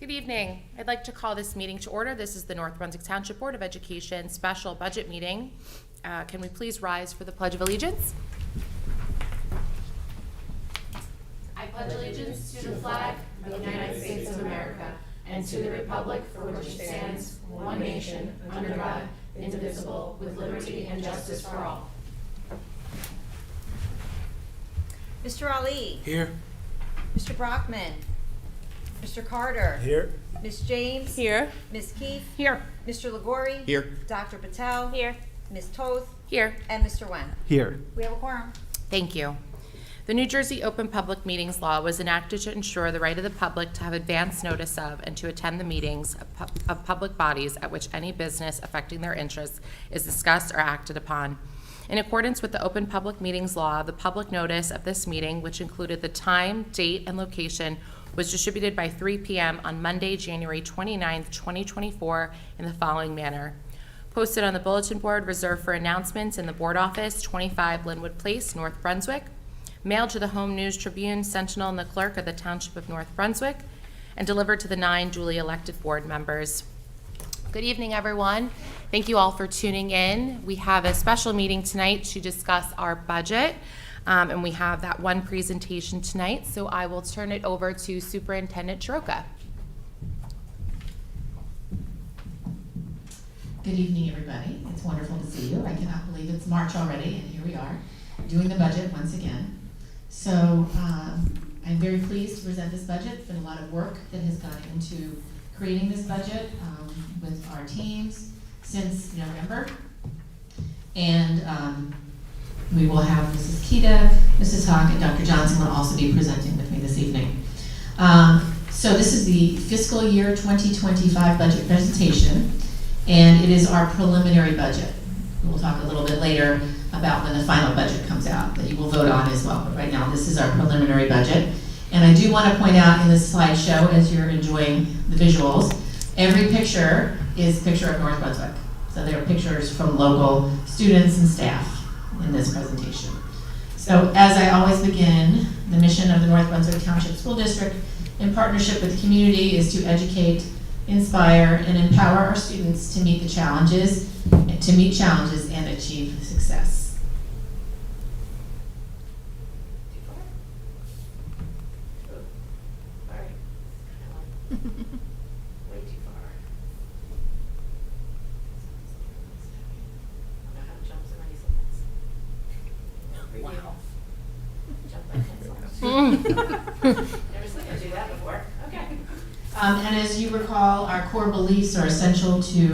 Good evening. I'd like to call this meeting to order. This is the North Brunswick Township Board of Education special budget meeting. Can we please rise for the Pledge of Allegiance? I pledge allegiance to the flag of the United States of America and to the republic for which it stands, one nation, under God, indivisible, with liberty and justice for all. Mr. Ali. Here. Mr. Brockman. Mr. Carter. Here. Ms. James. Here. Ms. Keefe. Here. Mr. Liguori. Here. Dr. Patel. Here. Ms. Toth. Here. And Mr. Wen. Here. We have a quorum. Thank you. The New Jersey Open Public Meetings Law was enacted to ensure the right of the public to have advance notice of and to attend the meetings of public bodies at which any business affecting their interests is discussed or acted upon. In accordance with the Open Public Meetings Law, the public notice of this meeting, which included the time, date, and location, was distributed by 3 p.m. on Monday, January 29th, 2024, in the following manner. Posted on the bulletin board reserved for announcements in the board office, 25 Linwood Place, North Brunswick. Mailed to the Home News Tribune, Sentinel, and the clerk of the Township of North Brunswick, and delivered to the 9 duly elected board members. Good evening, everyone. Thank you all for tuning in. We have a special meeting tonight to discuss our budget, and we have that one presentation tonight, so I will turn it over to Superintendent Chiroka. Good evening, everybody. It's wonderful to see you. I cannot believe it's March already, and here we are, doing the budget once again. So I'm very pleased to present this budget. It's been a lot of work that has gone into creating this budget with our teams since November. And we will have Mrs. Kita, Mrs. Hawk, and Dr. Johnson will also be presenting with me this evening. So this is the fiscal year 2025 budget presentation, and it is our preliminary budget. We'll talk a little bit later about when the final budget comes out that you will vote on as well. But right now, this is our preliminary budget. And I do want to point out in this slideshow, as you're enjoying the visuals, every picture is a picture of North Brunswick. So there are pictures from local students and staff in this presentation. So as I always begin, the mission of the North Brunswick Township School District in partnership with the community is to educate, inspire, and empower our students to meet challenges and achieve success. Way too far. I don't know how to jump so many slides. Wow. Jump by 10 slides. Never seen her do that before. Okay. And as you recall, our core beliefs are essential to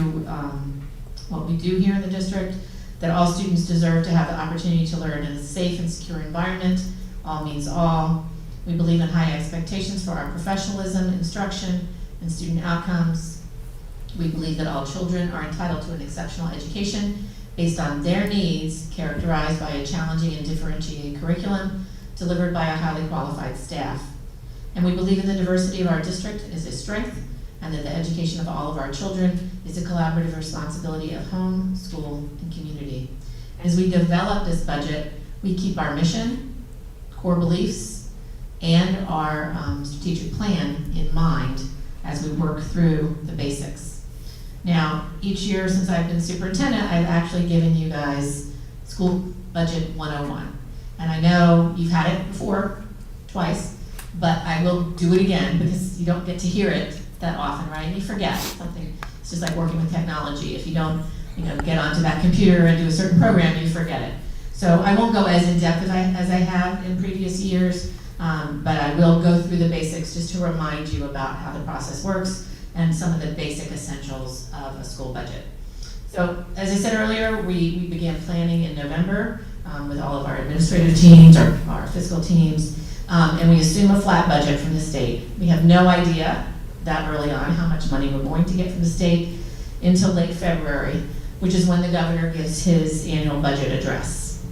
what we do here in the district, that all students deserve to have the opportunity to learn in a safe and secure environment. All means all. We believe in high expectations for our professionalism, instruction, and student outcomes. We believe that all children are entitled to an exceptional education based on their needs, characterized by a challenging and differentiated curriculum delivered by a highly qualified staff. And we believe in the diversity of our district as a strength, and that the education of all of our children is a collaborative responsibility of home, school, and community. As we develop this budget, we keep our mission, core beliefs, and our strategic plan in mind as we work through the basics. Now, each year since I've been superintendent, I've actually given you guys School Budget 101. And I know you've had it before, twice, but I will do it again because you don't get to hear it that often, right? And you forget something. It's just like working with technology. If you don't, get onto that computer and do a certain program, you forget it. So I won't go as in depth as I have in previous years, but I will go through the basics just to remind you about how the process works and some of the basic essentials of a school budget. So as I said earlier, we began planning in November with all of our administrative teams, our fiscal teams, and we assume a flat budget from the state. We have no idea that early on how much money we're going to get from the state until late February, which is when the governor gives his annual budget address.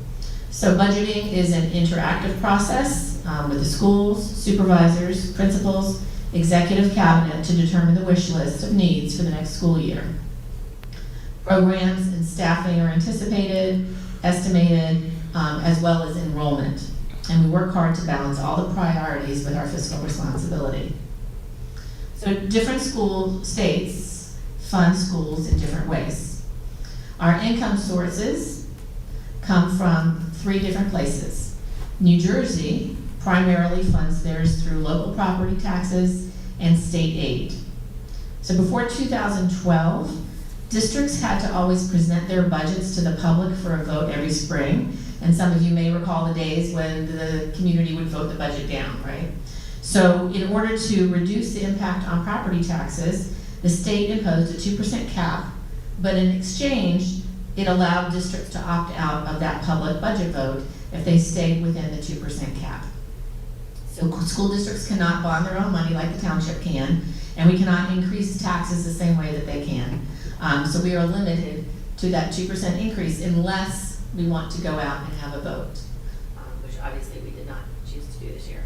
So budgeting is an interactive process with the schools, supervisors, principals, executive cabinet to determine the wish list of needs for the next school year. Programs and staffing are anticipated, estimated, as well as enrollment. And we work hard to balance all the priorities with our fiscal responsibility. So different states fund schools in different ways. Our income sources come from 3 different places. New Jersey primarily funds theirs through local property taxes and state aid. So before 2012, districts had to always present their budgets to the public for a vote every spring. And some of you may recall the days when the community would vote the budget down, right? So in order to reduce the impact on property taxes, the state imposed a 2% cap, but in exchange, it allowed districts to opt out of that public budget vote if they stayed within the 2% cap. So school districts cannot bond their own money like the township can, and we cannot increase taxes the same way that they can. So we are limited to that 2% increase unless we want to go out and have a vote, which obviously we did not choose to do this year.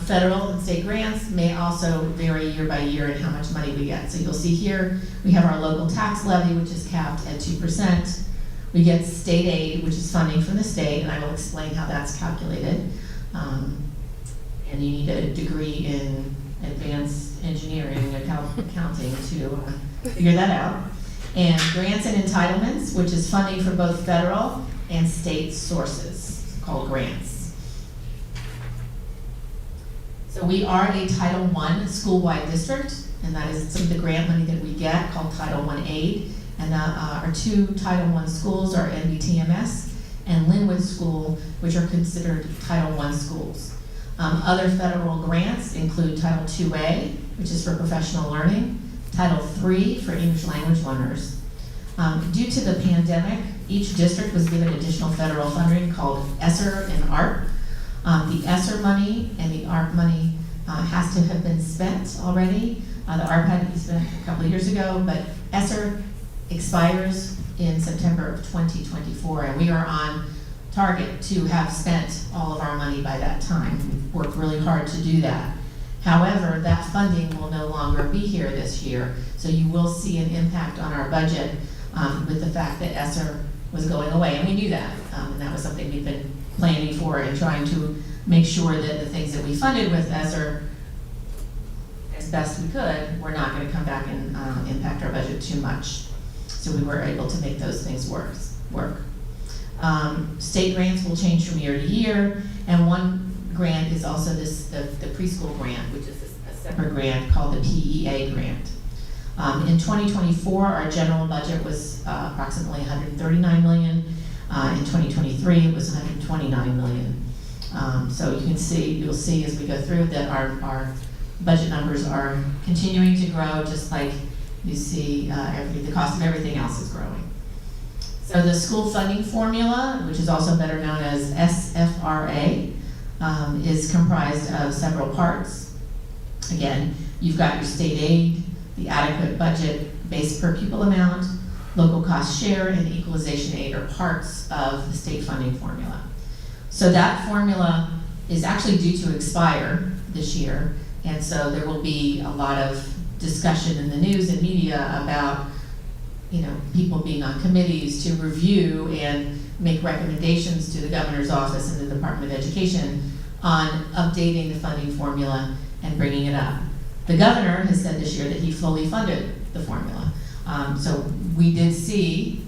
Federal and state grants may also vary year by year in how much money we get. So you'll see here, we have our local tax levy, which is capped at 2%. We get state aid, which is funding from the state, and I will explain how that's calculated. And you need a degree in advanced engineering and accounting to figure that out. And grants and entitlements, which is funding for both federal and state sources, called grants. So we are a Title I school-wide district, and that is some of the grant money that we get called Title I aid. And our 2 Title I schools are NBTMS and Linwood School, which are considered Title I schools. Other federal grants include Title IIA, which is for professional learning, Title III for English language learners. Due to the pandemic, each district was given additional federal funding called ESSER and ARP. The ESSER money and the ARP money has to have been spent already. The ARP had to be spent a couple of years ago, but ESSER expires in September of 2024, and we are on target to have spent all of our money by that time. We've worked really hard to do that. However, that funding will no longer be here this year, so you will see an impact on our budget with the fact that ESSER was going away, and we knew that, and that was something we've been planning for and trying to make sure that the things that we funded with ESSER as best we could were not going to come back and impact our budget too much. So we were able to make those things work. State grants will change from year to year, and one grant is also the preschool grant, which is a separate grant called the PEA grant. In 2024, our general budget was approximately $139 million. In 2023, it was $129 million. So you'll see as we go through that our budget numbers are continuing to grow, just like you see the cost of everything else is growing. So the school funding formula, which is also better known as SFRA, is comprised of several parts. Again, you've got your state aid, the adequate budget base per pupil amount, local cost share, and equalization aid are parts of the state funding formula. So that formula is actually due to expire this year, and so there will be a lot of discussion in the news and media about people being on committees to review and make recommendations to the governor's office and the Department of Education on updating the funding formula and bringing it up. The governor has said this year that he fully funded the formula. So we did see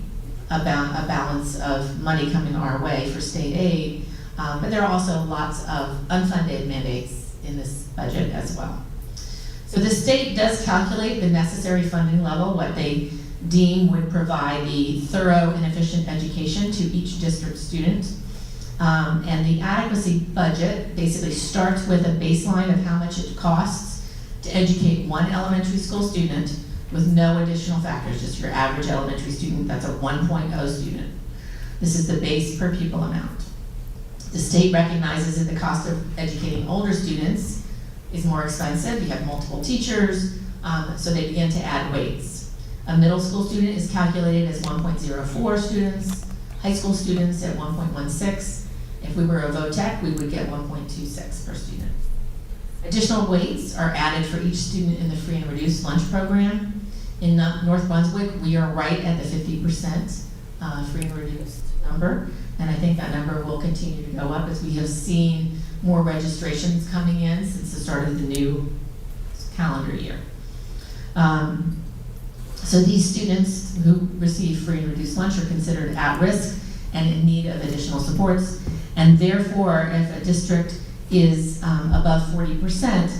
a balance of money coming our way for state aid, but there are also lots of unfunded mandates in this budget as well. So the state does calculate the necessary funding level, what they deem would provide the thorough and efficient education to each district student. And the adequacy budget basically starts with a baseline of how much it costs to educate one elementary school student with no additional factors, just your average elementary student, that's a 1.0 student. This is the base per pupil amount. The state recognizes that the cost of educating older students is more expensive. You have multiple teachers, so they begin to add weights. A middle school student is calculated as 1.04 students, high school students at 1.16. If we were a VOTEC, we would get 1.26 per student. Additional weights are added for each student in the free and reduced lunch program. In North Brunswick, we are right at the 50% free and reduced number, and I think that number will continue to go up as we have seen more registrations coming in since the start of the new calendar year. So these students who receive free and reduced lunch are considered at risk and in need of additional supports. And therefore, if a district is above 40%,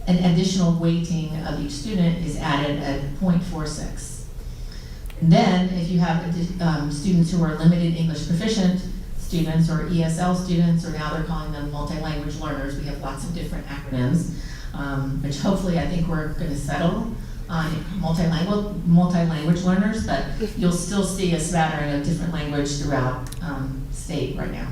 an additional weighting of each student is added at 0.46. And then, if you have students who are limited English proficient students or ESL students, or now they're calling them multi-language learners, we have lots of different acronyms, which hopefully I think we're going to settle on multi-language learners, but you'll still see a smattering of different language throughout state right now.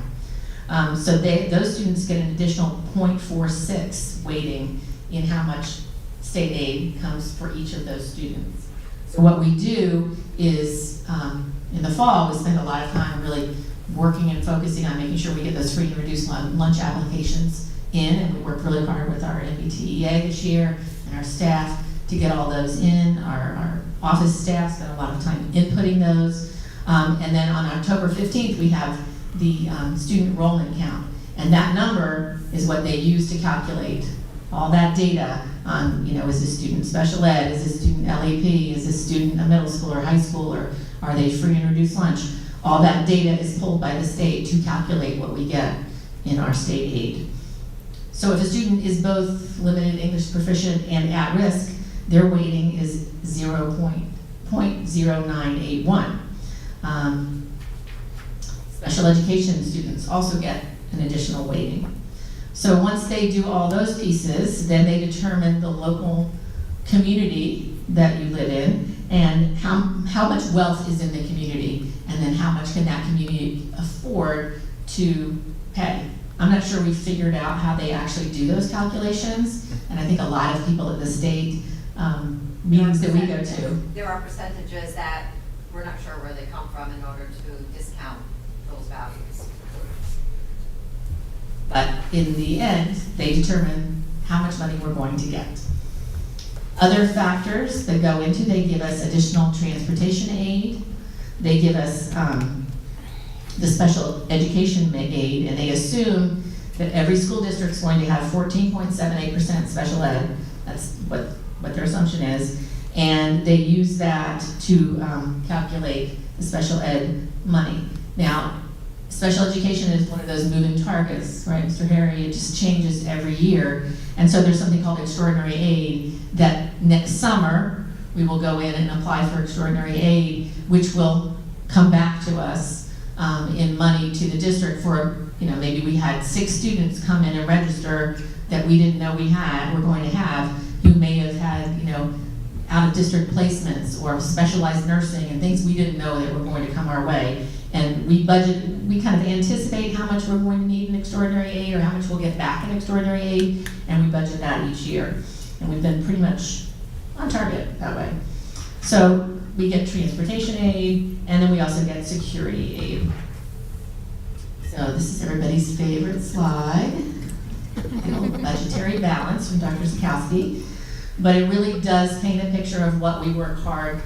So those students get an additional 0.46 weighting in how much state aid comes for each of those students. So what we do is, in the fall, we spend a lot of time really working and focusing on making sure we get those free and reduced lunch applications in, and we work really hard with our MBTEA this year and our staff to get all those in. Our office staff spent a lot of time inputting those. And then on October 15th, we have the student enrollment count. And that number is what they use to calculate all that data on, is this student special ed, is this student LEP, is this student a middle school or high school, or are they free and reduced lunch? All that data is pulled by the state to calculate what we get in our state aid. So if a student is both limited English proficient and at risk, their weighting is 0.0981. Special education students also get an additional weighting. So once they do all those pieces, then they determine the local community that you live in and how much wealth is in the community, and then how much can that community afford to pay. I'm not sure we figured out how they actually do those calculations, and I think a lot of people at the state meetings that we go to. There are percentages that we're not sure where they come from in order to discount those values. But in the end, they determine how much money we're going to get. Other factors that go into, they give us additional transportation aid. They give us the special education aid, and they assume that every school district's going to have 14.78% special ed. That's what their assumption is. And they use that to calculate the special ed money. Now, special education is one of those moving targets, right, Mr. Harry? It just changes every year. And so there's something called extraordinary aid that next summer we will go in and apply for extraordinary aid, which will come back to us in money to the district for, maybe we had 6 students come in and register that we didn't know we're going to have, who may have had, out-of-district placements or specialized nursing and things we didn't know that were going to come our way. And we kind of anticipate how much we're going to need in extraordinary aid or how much we'll get back in extraordinary aid, and we budget that each year. And we've been pretty much on target that way. So we get transportation aid, and then we also get security aid. So this is everybody's favorite slide, the old budgetary balance from Dr. Zakowski. But it really does paint a picture of what we work hard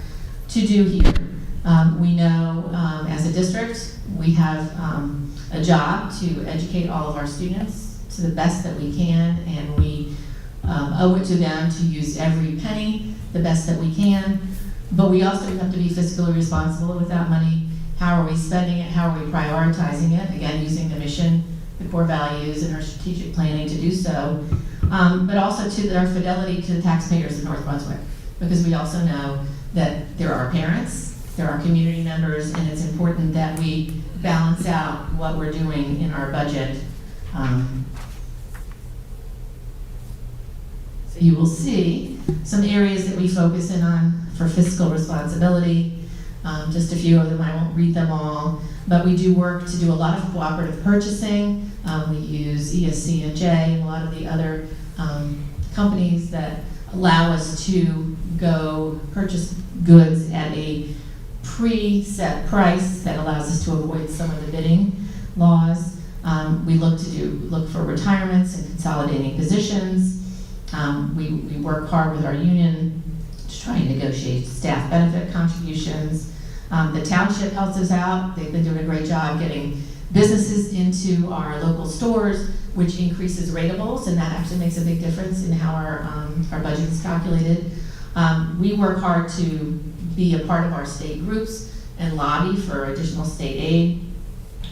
to do here. We know as a district, we have a job to educate all of our students to the best that we can, and we owe it to them to use every penny the best that we can. But we also have to be fiscally responsible with that money. How are we spending it? How are we prioritizing it? Again, using the mission, the core values, and our strategic planning to do so. But also to our fidelity to the taxpayers of North Brunswick, because we also know that there are parents, there are community members, and it's important that we balance out what we're doing in our budget. So you will see some areas that we focus in on for fiscal responsibility. Just a few of them, I won't read them all, but we do work to do a lot of cooperative purchasing. We use ESC and J and a lot of the other companies that allow us to go purchase goods at a pre-set price that allows us to avoid some of the bidding laws. We look for retirements and consolidating positions. We work hard with our union to try and negotiate staff benefit contributions. The Township helps us out. They've been doing a great job getting businesses into our local stores, which increases ratables, and that actually makes a big difference in how our budget is calculated. We work hard to be a part of our state groups and lobby for additional state aid.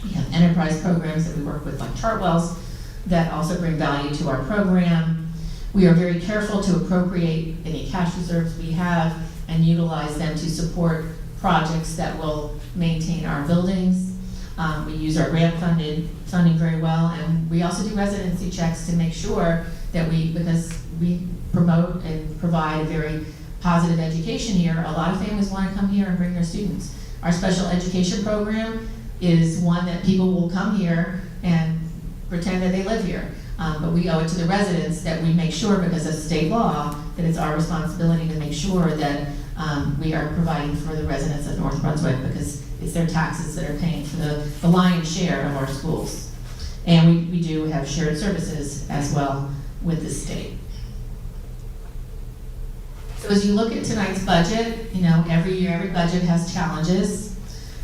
We have enterprise programs that we work with, like Chartwell's, that also bring value to our program. We are very careful to appropriate any cash reserves we have and utilize them to support projects that will maintain our buildings. We use our grant funding very well, and we also do residency checks to make sure that because we promote and provide a very positive education here, a lot of families want to come here and bring their students. Our special education program is one that people will come here and pretend that they live here. But we owe it to the residents that we make sure, because of state law, that it's our responsibility to make sure that we are providing for the residents of North Brunswick, because it's their taxes that are paying for the lion's share of our schools. And we do have shared services as well with the state. So as you look at tonight's budget, every year, every budget has challenges.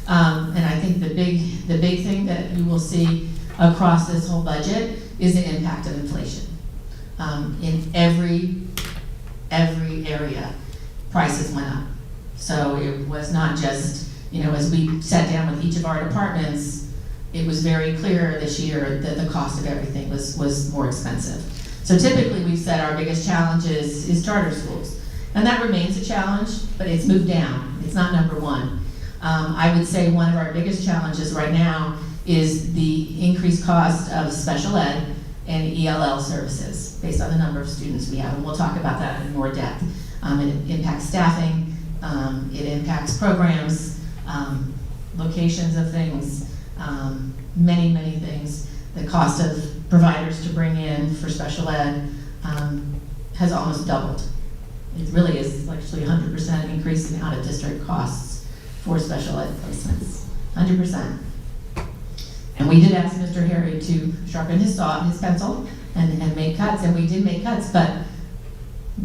And I think the big thing that you will see across this whole budget is the impact of inflation. In every area, prices went up. So it was not just, as we sat down with each of our departments, it was very clear this year that the cost of everything was more expensive. So typically we've said our biggest challenge is charter schools. And that remains a challenge, but it's moved down. It's not number one. I would say one of our biggest challenges right now is the increased cost of special ed and ELL services based on the number of students we have. And we'll talk about that in more depth. It impacts staffing, it impacts programs, locations of things, many things. The cost of providers to bring in for special ed has almost doubled. It really is actually 100% increase in out-of-district costs for special ed placements, 100%. And we did ask Mr. Harry to sharpen his pencil and make cuts, and we did make cuts, but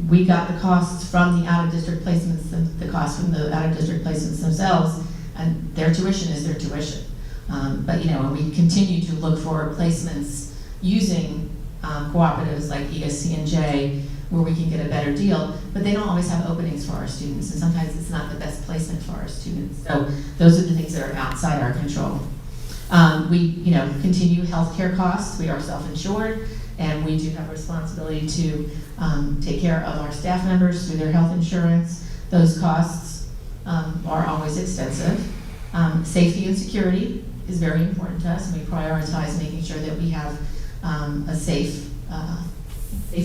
we got the costs from the out-of-district placements, the costs from the out-of-district placements themselves, and their tuition is their tuition. But and we continue to look for placements using cooperatives like ESC&J, where we can get a better deal, but they don't always have openings for our students, and sometimes it's not the best placement for our students. So those are the things that are outside our control. We continue healthcare costs. We are self-insured, and we do have a responsibility to take care of our staff members through their health insurance. Those costs are always extensive. Safety and security is very important to us, and we prioritize making sure that we have safe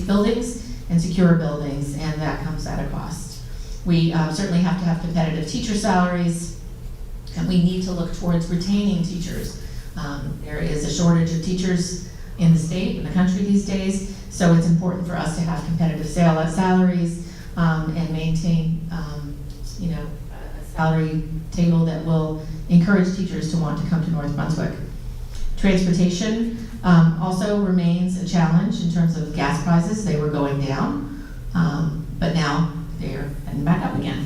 buildings and secure buildings, and that comes at a cost. We certainly have to have competitive teacher salaries, and we need to look towards retaining teachers. There is a shortage of teachers in the state, in the country these days, so it's important for us to have competitive salaries and maintain a salary table that will encourage teachers to want to come to North Brunswick. Transportation also remains a challenge in terms of gas prices. They were going down, but now they're heading back up again.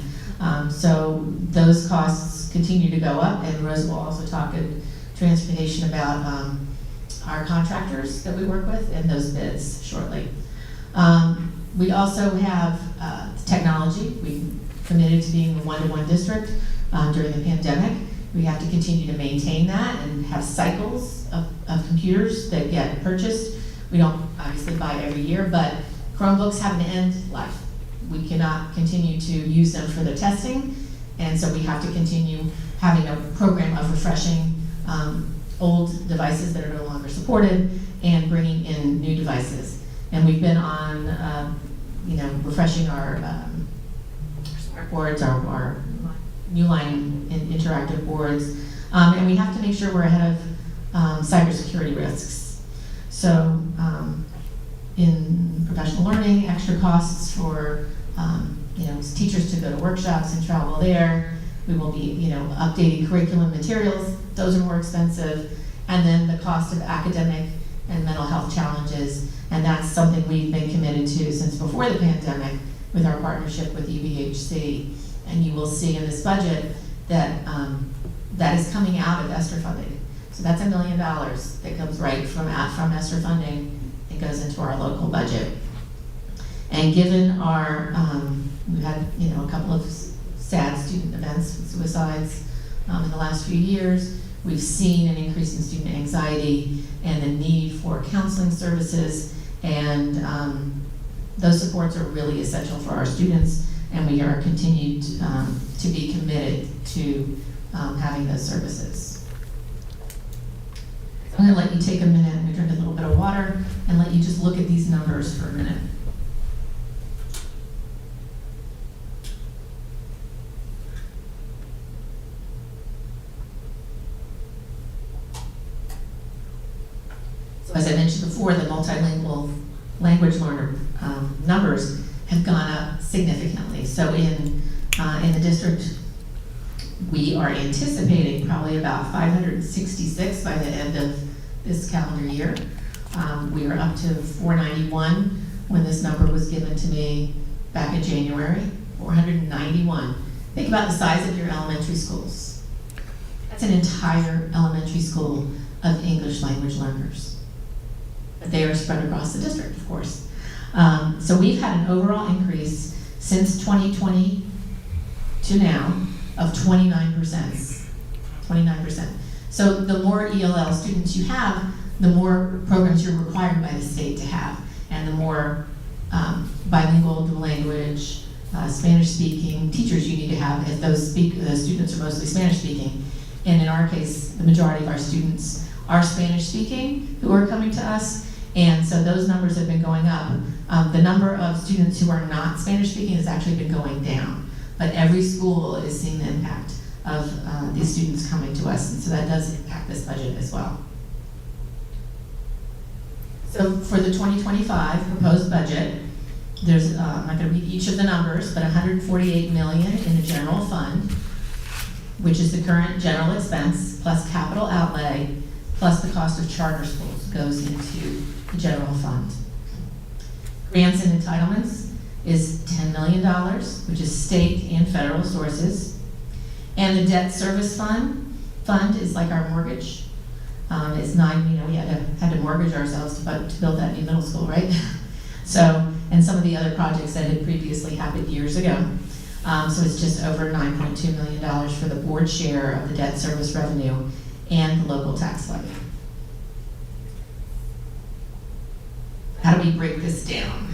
So those costs continue to go up, and Rose will also talk at transportation about our contractors that we work with and those bids shortly. We also have technology. We committed to being a one-to-one district during the pandemic. We have to continue to maintain that and have cycles of computers that get purchased. We don't obviously buy every year, but Chromebooks have an end life. We cannot continue to use them for the testing, and so we have to continue having a program of refreshing old devices that are no longer supported and bringing in new devices. And we've been on, refreshing our smart boards, our new line interactive boards, and we have to make sure we're ahead of cybersecurity risks. So in professional learning, extra costs for teachers to go to workshops and travel there. We will be updating curriculum materials. Those are more expensive. And then the cost of academic and mental health challenges, and that's something we've been committed to since before the pandemic with our partnership with UBHC. And you will see in this budget that that is coming out of ESSER funding. So that's $1 million that comes right from ESSER funding and goes into our local budget. And given our, we've had, a couple of sad student events with suicides in the last few years. We've seen an increase in student anxiety and the need for counseling services, and those supports are really essential for our students, and we are continued to be committed to having those services. I'm going to let you take a minute and drink a little bit of water and let you just look at these numbers for a minute. So as I mentioned before, the multilingual language learner numbers have gone up significantly. So in the district, we are anticipating probably about 566 by the end of this calendar year. We are up to 491 when this number was given to me back in January, 491. Think about the size of your elementary schools. That's an entire elementary school of English language learners. But they are spread across the district, of course. So we've had an overall increase since 2020 to now of 29%. 29%. So the more ELL students you have, the more programs you're required by the state to have, and the more bilingual, dual language, Spanish-speaking teachers you need to have if those students are mostly Spanish-speaking. And in our case, the majority of our students are Spanish-speaking who are coming to us, and so those numbers have been going up. The number of students who are not Spanish-speaking has actually been going down, but every school is seeing the impact of these students coming to us, and so that does impact this budget as well. So for the 2025 proposed budget, there's, I'm not going to read each of the numbers, but $148 million in the general fund, which is the current general expense plus capital outlay plus the cost of charter schools goes into the general fund. Grants and entitlements is $10 million, which is state and federal sources. And the debt service fund is like our mortgage. It's $9, we had to mortgage ourselves to build that new middle school, right? So, and some of the other projects that had previously happened years ago. So it's just over $9.2 million for the board share of the debt service revenue and the local tax levy. How do we break this down?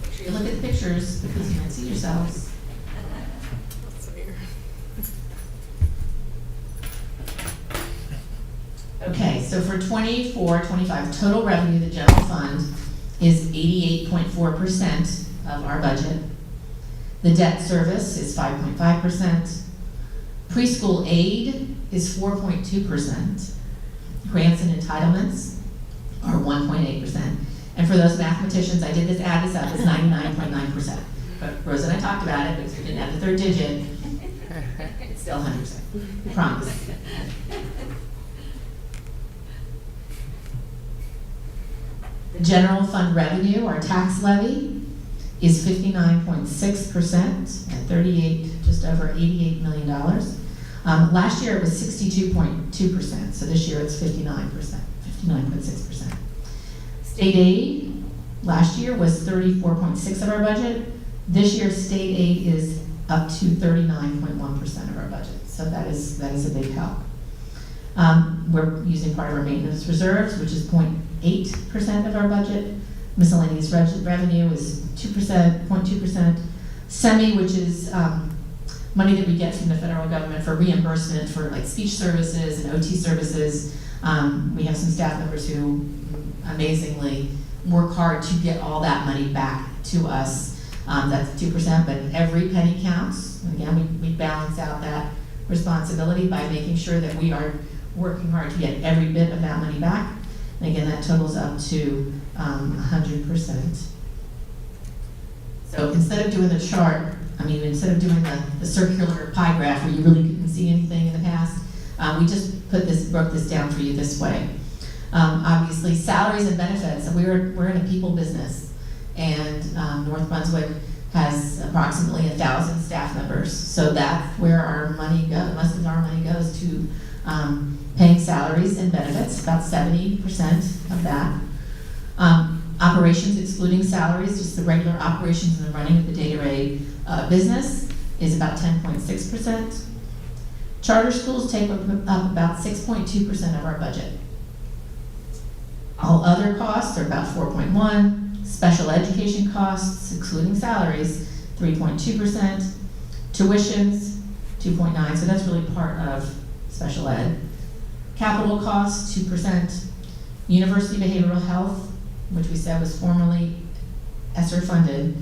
Make sure you look at the pictures because you might see yourselves. Okay, so for 24-25, total revenue, the general fund is 88.4% of our budget. The debt service is 5.5%. Preschool aid is 4.2%. Grants and entitlements are 1.8%. And for those mathematicians, I did add this up, it's 99.9%. But Rose and I talked about it, because we didn't add the third digit. It's still 100%, I promise. The general fund revenue, our tax levy, is 59.6% at just over $88 million. Last year it was 62.2%, so this year it's 59%, 59.6%. State aid, last year was 34.6% of our budget. This year state aid is up to 39.1% of our budget, so that is a big help. We're using part of our maintenance reserves, which is 0.8% of our budget. Miscellaneous revenue is 0.2%. SEMI, which is money that we get from the federal government for reimbursement for like speech services and OT services. We have some staff members who amazingly work hard to get all that money back to us. That's 2%, but every penny counts. Again, we balance out that responsibility by making sure that we are working hard to get every bit of that money back. And again, that totals up to 100%. So instead of doing the chart, instead of doing the circular pie graph where you really couldn't see anything in the past, we just broke this down for you this way. Obviously, salaries and benefits, we're in a people business, and North Brunswick has approximately 1,000 staff members, so that's where our money goes. Most of our money goes to Paying salaries and benefits, about 70% of that. Operations excluding salaries, just the regular operations and the running of the day-to-day business is about 10.6%. Charter schools take up about 6.2% of our budget. All other costs are about 4.1%. Special education costs, excluding salaries, 3.2%. Tuitions, 2.9%, so that's really part of special ed. Capital costs, 2%. University behavioral health, which we said was formerly ESSER funded,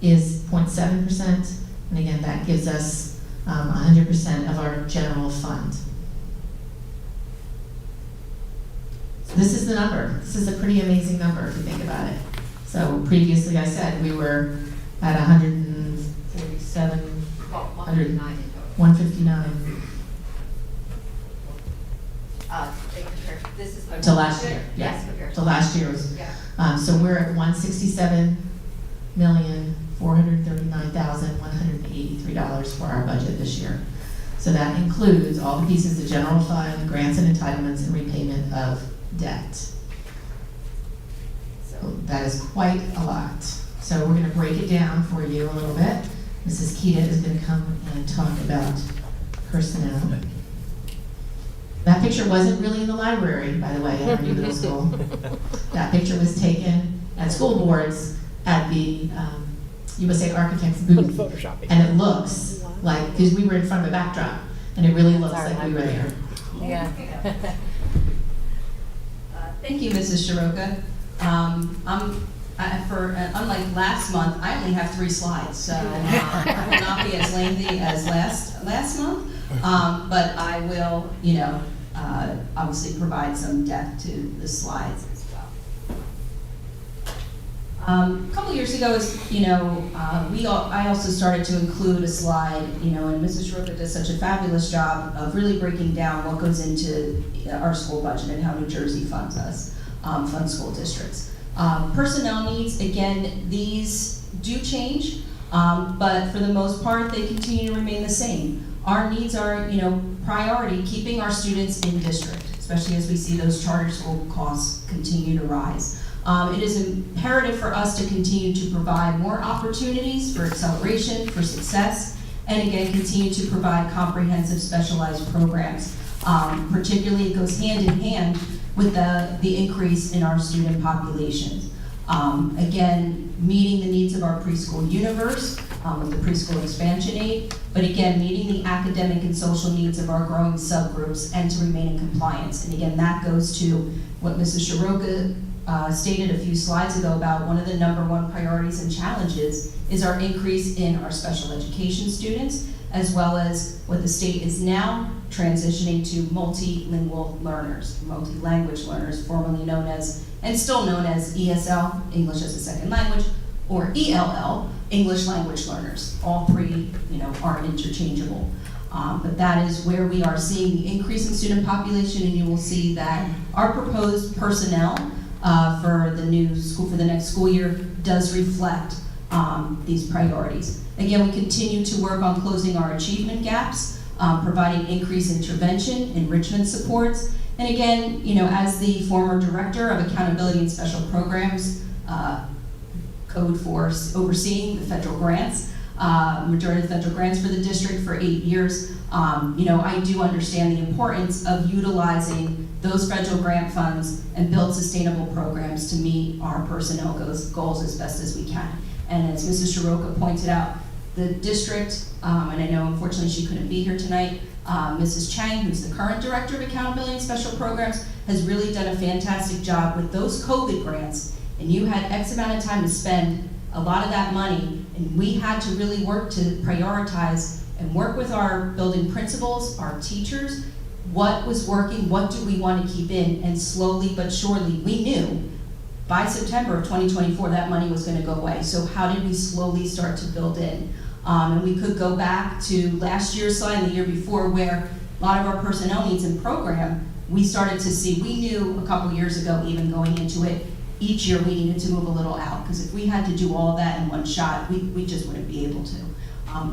is 0.7%. And again, that gives us 100% of our general fund. So this is the number. This is a pretty amazing number if you think about it. So previously I said we were at 147, 159 in total. 159 This is. to last year. Yes, Yeah. compared To last year was, Yeah. so we're at 167,439,183 for our budget this year. So that includes all the pieces of general fund, grants and entitlements, and repayment of debt. So that is quite a lot. So we're gonna break it down for you a little bit. Mrs. Keita is gonna come and talk about personnel. That picture wasn't really in the library, by the way, at our new middle school. That picture was taken at school boards at the USA Architects booth. And it looks like, because we were in front of a backdrop, and it really looks like we were there. Yeah. Thank you, Mrs. Shiroka. Unlike last month, I only have 3 slides, so I will not be as lengthy as last month. But I will, obviously provide some depth to the slides as well. A couple years ago, I also started to include a slide, and Mrs. Shiroka does such a fabulous job of really breaking down what goes into our school budget and how New Jersey funds us, funds school districts. Personnel needs, again, these do change, but for the most part, they continue to remain the same. Our needs are, priority, keeping our students in district, especially as we see those charter school costs continue to rise. It is imperative for us to continue to provide more opportunities for acceleration, for success, and again, continue to provide comprehensive specialized programs. Particularly, it goes hand in hand with the increase in our student populations. Again, meeting the needs of our preschool universe with the preschool expansion aid, but again, meeting the academic and social needs of our growing subgroups and to remain in compliance. And again, that goes to what Mrs. Shiroka stated a few slides ago about one of the #1 priorities and challenges is our increase in our special education students, as well as what the state is now transitioning to multilingual learners, multi-language learners, formerly known as, and still known as ESL, English as a Second Language, or ELL, English Language Learners. All 3, are interchangeable. But that is where we are seeing the increase in student population, and you will see that our proposed personnel for the new school, for the next school year, does reflect these priorities. Again, we continue to work on closing our achievement gaps, providing increased intervention, enrichment supports, and again, as the former director of accountability and special programs, code for overseeing the federal grants, majority of the federal grants for the district for 8 years, I do understand the importance of utilizing those federal grant funds and build sustainable programs to meet our personnel goals as best as we can. And as Mrs. Shiroka pointed out, the district, and I know unfortunately she couldn't be here tonight, Mrs. Chang, who's the current director of accountability and special programs, has really done a fantastic job with those COVID grants. And you had X amount of time to spend a lot of that money, and we had to really work to prioritize and work with our building principals, our teachers, what was working, what do we want to keep in, and slowly but surely, we knew by September of 2024 that money was going to go away. So how did we slowly start to build in? And we could go back to last year's slide and the year before, where a lot of our personnel needs in program, we started to see, we knew a couple years ago, even going into it, each year we needed to move a little out, because if we had to do all that in one shot, we just wouldn't be able to.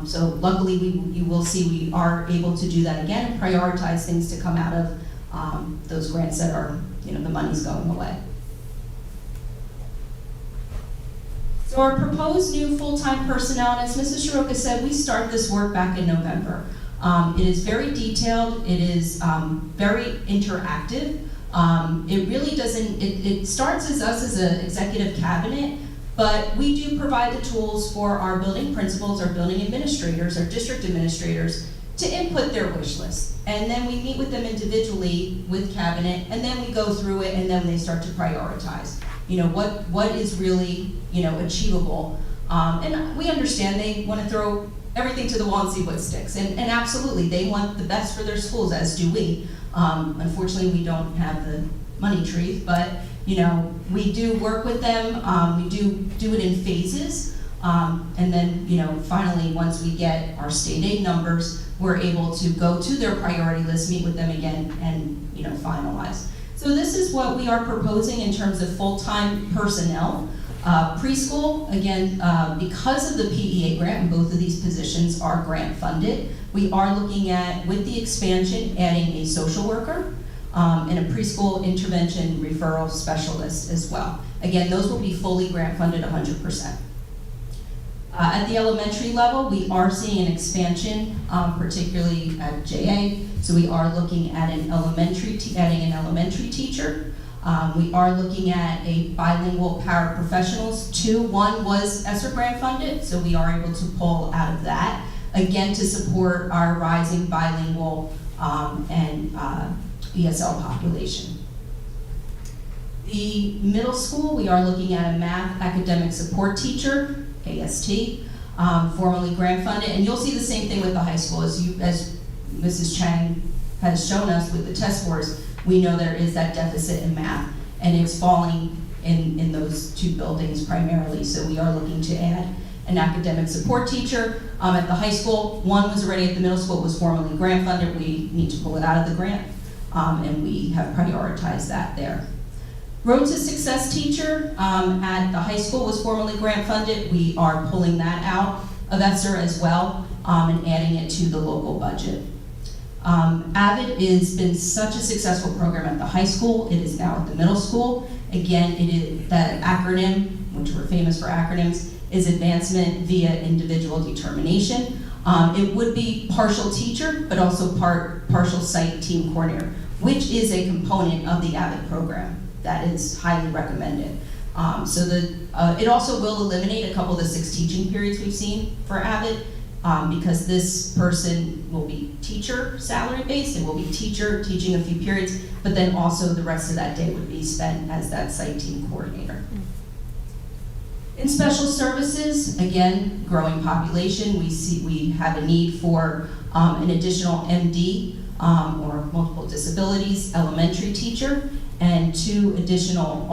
So luckily, you will see we are able to do that again and prioritize things to come out of those grants that are, the money's going away. So our proposed new full-time personnel, and as Mrs. Shiroka said, we started this work back in November. It is very detailed, it is very interactive. It really doesn't, it starts as us as an executive cabinet, but we do provide the tools for our building principals, our building administrators, our district administrators to input their wish list. And then we meet with them individually with cabinet, and then we go through it, and then they start to prioritize. What is really, achievable. And we understand they want to throw everything to the wall and see what sticks. And absolutely, they want the best for their schools, as do we. Unfortunately, we don't have the money tree, but we do work with them. We do it in phases. And then, finally, once we get our state aid numbers, we're able to go to their priority list, meet with them again, and, finalize. So this is what we are proposing in terms of full-time personnel. Preschool, again, because of the PEA grant, and both of these positions are grant funded, we are looking at, with the expansion, adding a social worker and a preschool intervention referral specialist as well. Again, those will be fully grant funded 100%. At the elementary level, we are seeing an expansion, particularly at JA. So we are looking at adding an elementary teacher. We are looking at a bilingual paraprofessionals. One was ESSER grant funded, so we are able to pull out of that, again, to support our rising bilingual and ESL population. The middle school, we are looking at a math academic support teacher, AST, formerly grant funded, and you'll see the same thing with the high school. As Mrs. Chang has shown us with the test scores, we know there is that deficit in math, and it's falling in those two buildings primarily, so we are looking to add an academic support teacher. At the high school, one was already at the middle school, was formerly grant funded. We need to pull it out of the grant, and we have prioritized that there. Road to Success teacher at the high school was formerly grant funded. We are pulling that out of ESSER as well and adding it to the local budget. AVID has been such a successful program at the high school. It is now at the middle school. Again, it is the acronym, which we're famous for acronyms, is Advancement via Individual Determination. It would be partial teacher, but also partial site team coordinator, which is a component of the AVID program. That is highly recommended. It also will eliminate a couple of the 6 teaching periods we've seen for AVID because this person will be teacher salary based and will be teacher teaching a few periods, but then also the rest of that day would be spent as that site team coordinator. In special services, again, growing population, we have a need for an additional MD or multiple disabilities elementary teacher, and 2 additional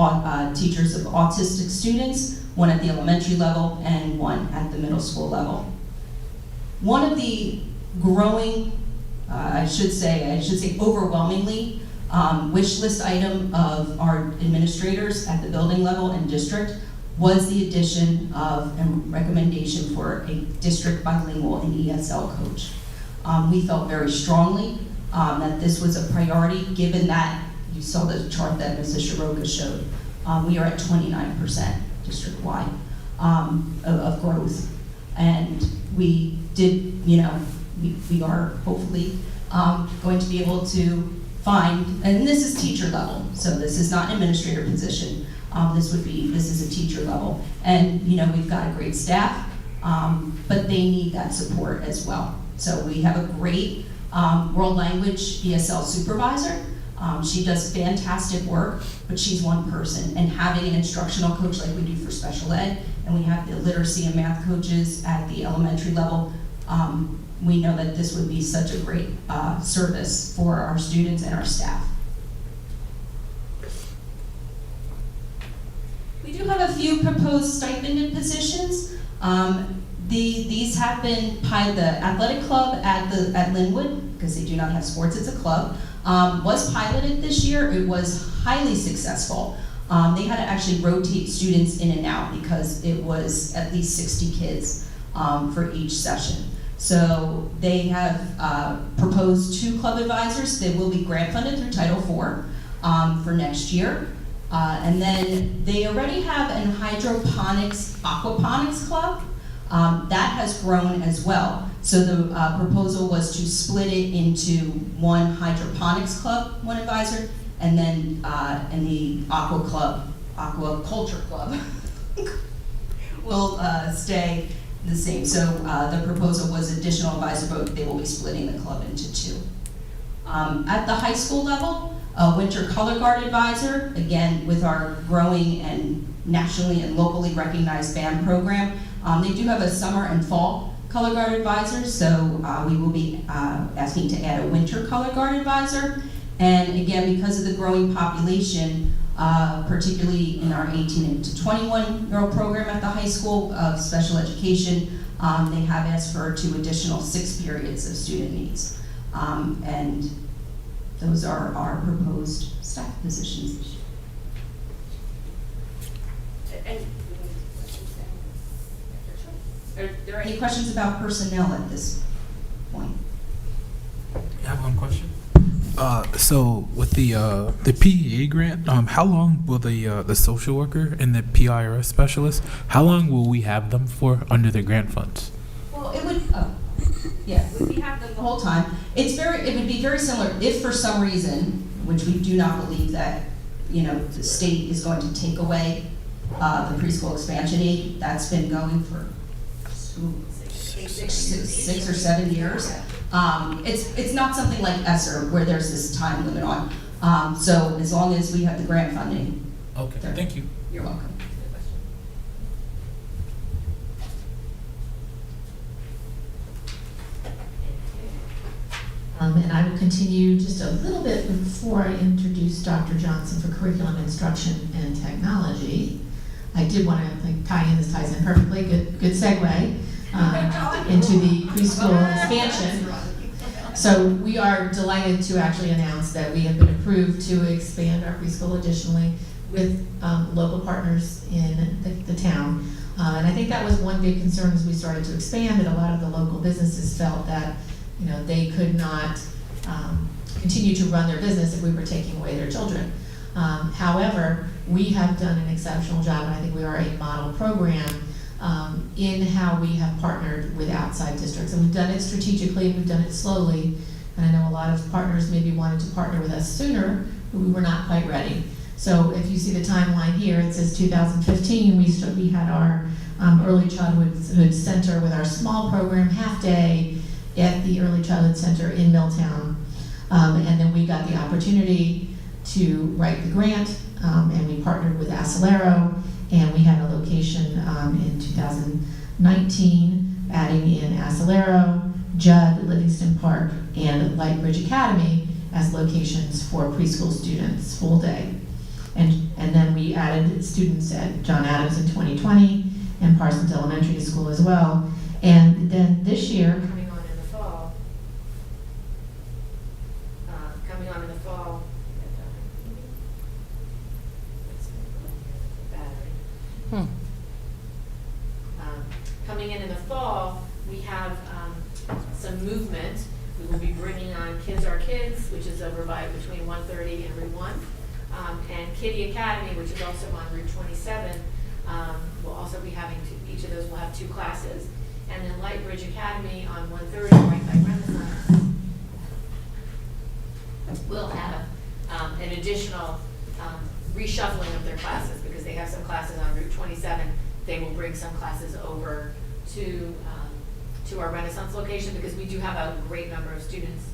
teachers of autistic students, 1 at the elementary level and 1 at the middle school level. One of the growing, I should say overwhelmingly, wish list item of our administrators at the building level and district was the addition of a recommendation for a district bilingual and ESL coach. We felt very strongly that this was a priority given that you saw the chart that Mrs. Shiroka showed. We are at 29% district-wide of growth. And we did, we are hopefully going to be able to find, and this is teacher level, so this is not an administrator position. This is a teacher level. And, we've got a great staff, but they need that support as well. So we have a great world language ESL supervisor. She does fantastic work, but she's one person. And having an instructional coach like we do for special ed, and we have the literacy and math coaches at the elementary level, we know that this would be such a great service for our students and our staff. We do have a few proposed stipended positions. These have been the athletic club at Linwood, because they do not have sports, it's a club, was piloted this year. It was highly successful. They had to actually rotate students in and out because it was at least 60 kids. for each session. So they have proposed 2 club advisors. They will be grant funded through Title IV for next year. And then they already have an hydroponics, aquaponics club. That has grown as well. So the proposal was to split it into one hydroponics club, one advisor, and then and the aquaculture club will stay the same. So the proposal was additional advisor, but they will be splitting the club into 2. At the high school level, a winter color guard advisor, again with our growing and nationally and locally recognized band program. They do have a summer and fall color guard advisor, so we will be asking to add a winter color guard advisor. And again, because of the growing population, particularly in our 18 to 21-year-old program at the high school of special education, they have asked for 2 additional 6 periods of student needs. And those are our proposed staff positions this year. Are there Any questions about personnel at this point? I have one question. So with the PEA grant, how long will the social worker and the PIRS specialist, how long will we have them for under the grant funds? Well, it would, yeah, we have them the whole time. It would be very similar if for some reason, which we do not believe that, the state is going to take away the preschool expansion aid. That's been going for 6 or 7 years. It's not something like ESSER where there's this time limit on. So as long as we have the grant funding. Okay, thank you. You're welcome. And I will continue just a little bit before I introduce Dr. Johnson for curriculum instruction and technology. I did want to tie in, this ties in perfectly, good segue into the preschool expansion. So we are delighted to actually announce that we have been approved to expand our preschool additionally with local partners in the town. And I think that was one big concern as we started to expand, that a lot of the local businesses felt that they could not continue to run their business if we were taking away their children. However, we have done an exceptional job, and I think we are a model program in how we have partnered with outside districts. And we've done it strategically, and we've done it slowly. And I know a lot of partners maybe wanted to partner with us sooner, but we were not quite ready. So if you see the timeline here, it says 2015, we had our early childhood center with our small program, half day, at the Early Childhood Center in Milltown. And then we got the opportunity to write the grant, and we partnered with Acelero, and we had a location in 2019, adding in Acelero, Judd, Livingston Park, and Lightbridge Academy as locations for preschool students, full day. And then we added students at John Adams in 2020, and Parsons Elementary School as well. And then this year, coming on in the fall, coming in the fall, we have some movement. We will be bringing on Kids Are Kids, which is over by between 130 and Route 1, and Kiddie Academy, which is also on Route 27. We'll also be having each of those will have 2 classes, and then Lightbridge Academy on 130 right by Renaissance will have an additional reshuffling of their classes, because they have some classes on Route 27. They will bring some classes over to our Renaissance location, because we do have a great number of students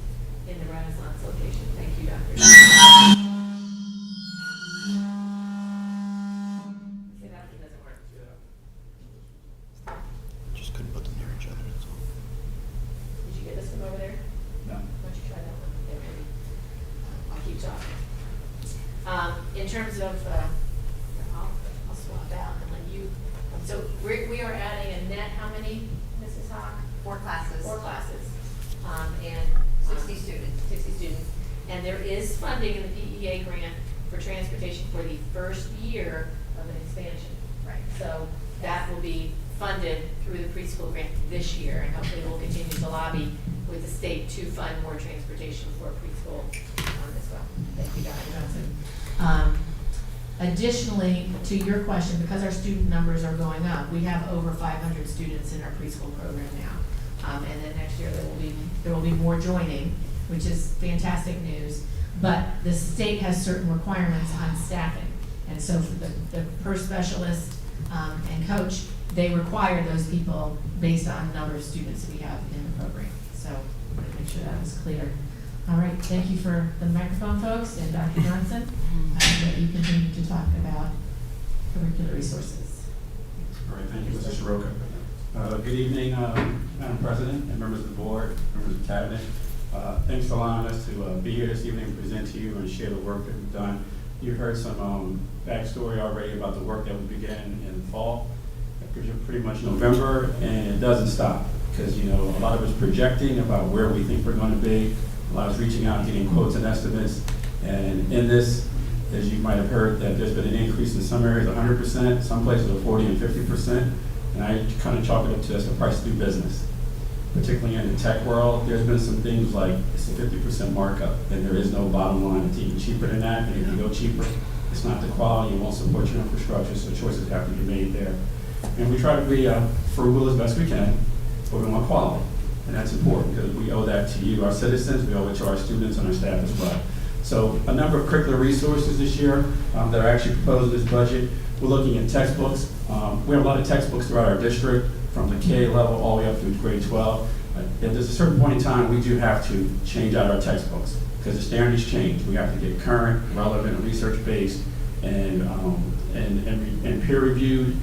in the Renaissance location. Thank you, Dr. Say that one doesn't work. Just couldn't put them near each other, that's all. Did you get this one over there? No. Why don't you try that one? There, maybe. I'll keep talking. In terms of, I'll swap out and let you. So we are adding a net, how many, Mrs. Hawk? 4 classes. 4 classes. And 60 students. 60 students. And there is funding in the PEA grant for transportation for the first year of an expansion. Right. So that will be funded through the preschool grant this year, and hopefully we'll continue to lobby with the state to fund more transportation for preschool as well. Thank you, Dr. Johnson. Additionally, to your question, because our student numbers are going up, we have over 500 students in our preschool program now. And then next year there will be more joining, which is fantastic news. But the state has certain requirements on staffing. And so for the per specialist and coach, they require those people based on the number of students we have in the program. So I wanted to make sure that was clear. All right, thank you for the microphone, folks, and Dr. Johnson, that you continue to talk about curricular resources. All right, thank you, Mr. Shiroka. Good evening, Madam President and members of the board, members of the cabinet. Thanks for allowing us to be here this evening and present to you and share the work that we've done. You've heard some backstory already about the work that we began in the fall. That gives you pretty much November, and it doesn't stop because, you know, a lot of it's projecting about where we think we're going to be. A lot is reaching out and getting quotes and estimates. And in this, as you might have heard, that there's been an increase in some areas 100%, some places are 40 and 50%. And I kind of chalk it up to that's the price to do business. Particularly in the tech world, there's been some things like it's a 50% markup, and there is no bottom line. It's even cheaper than that, and if you go cheaper, it's not the quality, it won't support your infrastructure, so choices have to be made there. And we try to be frugal as best we can, but we want quality, and that's important because we owe that to you, our citizens, we owe it to our students and our staff as well. So a number of curricular resources this year that are actually proposed in this budget. We're looking at textbooks. We have a lot of textbooks throughout our district, from the K level all the way up through grade 12. And there's a certain point in time we do have to change out our textbooks because the standards change. We have to get current, relevant, research-based, and peer-reviewed